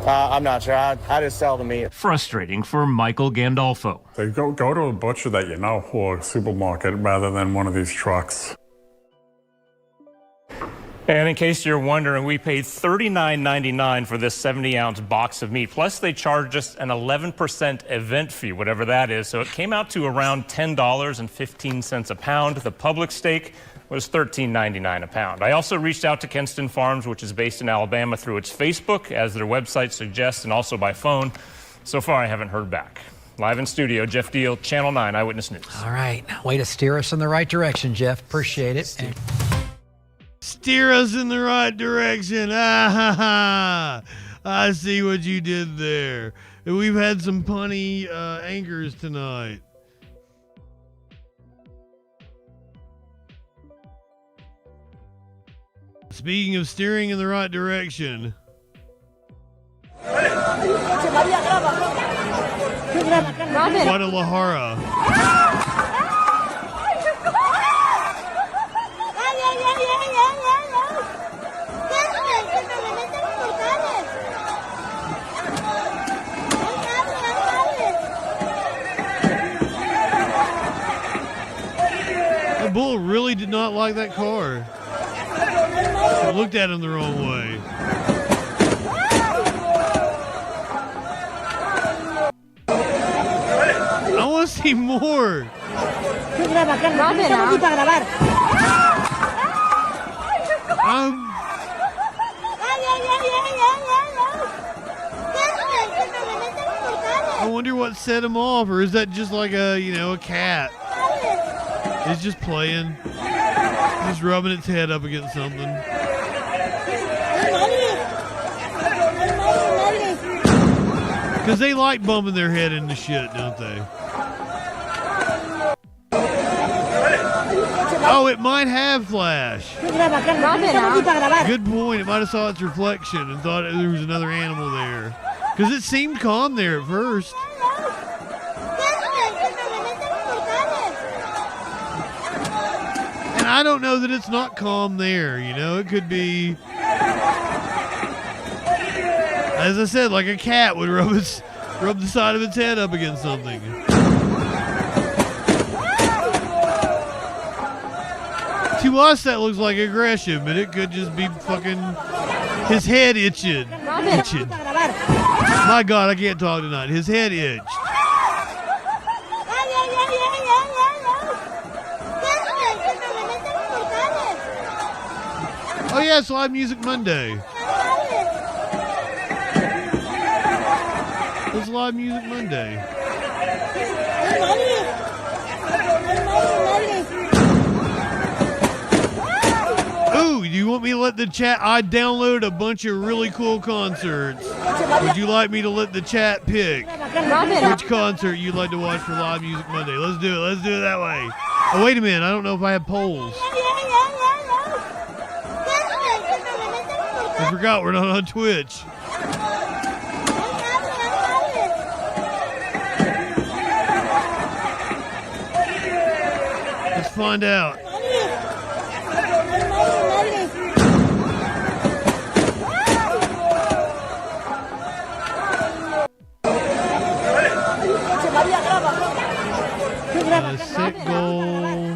I'm not sure. I just sell the meat. Frustrating for Michael Gandolfo. So go to a butcher that you know or a supermarket rather than one of these trucks. And in case you're wondering, we paid $39.99 for this 70-ounce box of meat. Plus, they charged us an 11% event fee, whatever that is. So it came out to around $10.15 a pound. The Publix steak, was $13.99 a pound. I also reached out to Kenston Farms, which is based in Alabama, through its Facebook, as their website suggests, and also by phone. So far, I haven't heard back. Live in studio, Jeff Deal, Channel 9 Eyewitness News. All right. Way to steer us in the right direction, Jeff. Appreciate it. Steer us in the right direction. Ah, ha, ha. I see what you did there. We've had some punny anchors tonight. Speaking of steering in the right direction. Guadalajara. The bull really did not like that car. He looked at him the wrong way. I want to see more. I wonder what set him off, or is that just like a cat? It's just playing, just rubbing its head up against something. Because they like bumping their head into shit, don't they? Oh, it might have flash. Good point. It might have saw its reflection and thought there was another animal there. Because it seemed calm there at first. And I don't know that it's not calm there. It could be, as I said, like a cat would rub the side of its head up against something. To us, that looks like aggression, but it could just be fucking his head itching. My God, I can't talk tonight. His head itched. Oh yeah, it's Live Music Monday. It's Live Music Monday. Ooh, do you want me to let the chat? I downloaded a bunch of really cool concerts. Would you like me to let the chat pick which concert you'd like to watch for Live Music Monday? Let's do it. Let's do it that way. Oh, wait a minute. I don't know if I have polls. I forgot we're not on Twitch. Let's find out. Sick goal.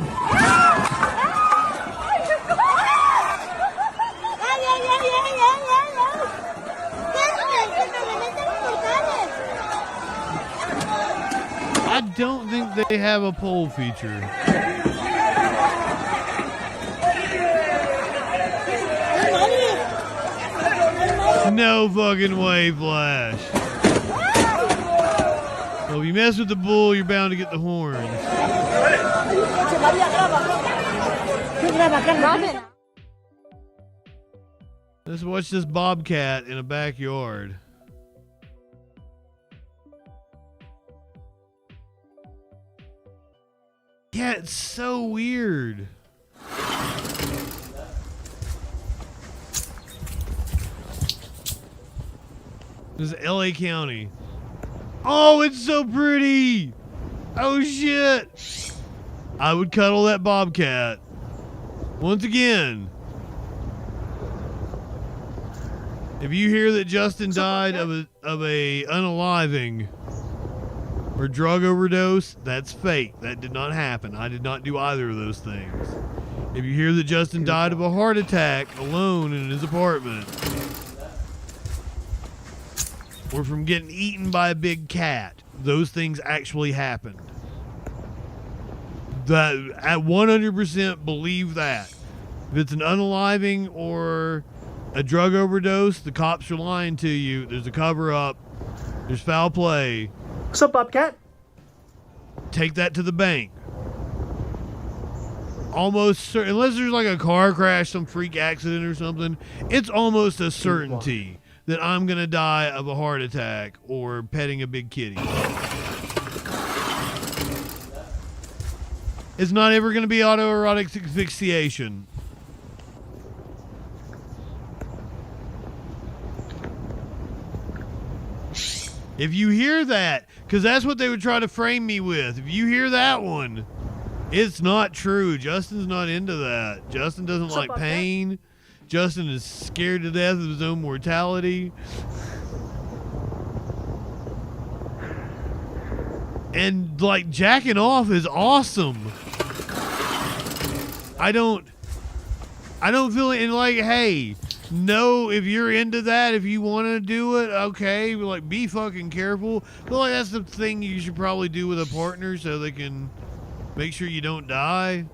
I don't think they have a poll feature. No fucking way, Flash. Well, if you mess with the bull, you're bound to get the horns. Let's watch this bobcat in a backyard. Yeah, it's so weird. This is LA County. Oh, it's so pretty. Oh, shit. I would cuddle that bobcat. Once again. If you hear that Justin died of a unaliving or drug overdose, that's fake. That did not happen. I did not do either of those things. If you hear that Justin died of a heart attack alone in his apartment, or from getting eaten by a big cat, those things actually happened. That at 100% believe that. If it's an unaliving or a drug overdose, the cops are lying to you. There's a cover-up. There's foul play. What's up, Bobcat? Take that to the bank. Almost unless there's like a car crash, some freak accident or something, it's almost a certainty that I'm going to die of a heart attack or petting a big kitty. It's not ever going to be autoerotic asphyxiation. If you hear that, because that's what they would try to frame me with. If you hear that one, it's not true. Justin's not into that. Justin doesn't like pain. Justin is scared to death of his own mortality. And like jacking off is awesome. I don't feel it. And like, hey, no, if you're into that, if you want to do it, okay, but like be fucking careful. But like that's the thing you should probably do with a partner so they can make sure you don't die.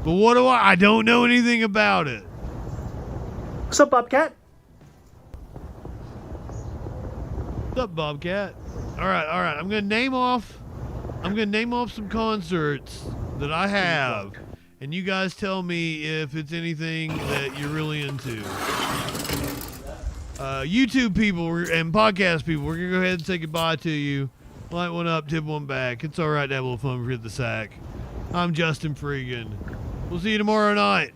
But what do I don't know anything about it. What's up, Bobcat? What's up, Bobcat? All right. I'm gonna name off some concerts that I have, and you guys tell me if it's anything that you're really into. YouTube people and podcast people, we're gonna go ahead and say goodbye to you. Light one up, tip one back. It's all right to have a little fun. Forget the sack. I'm JustinFREAKIN. We'll see you tomorrow night.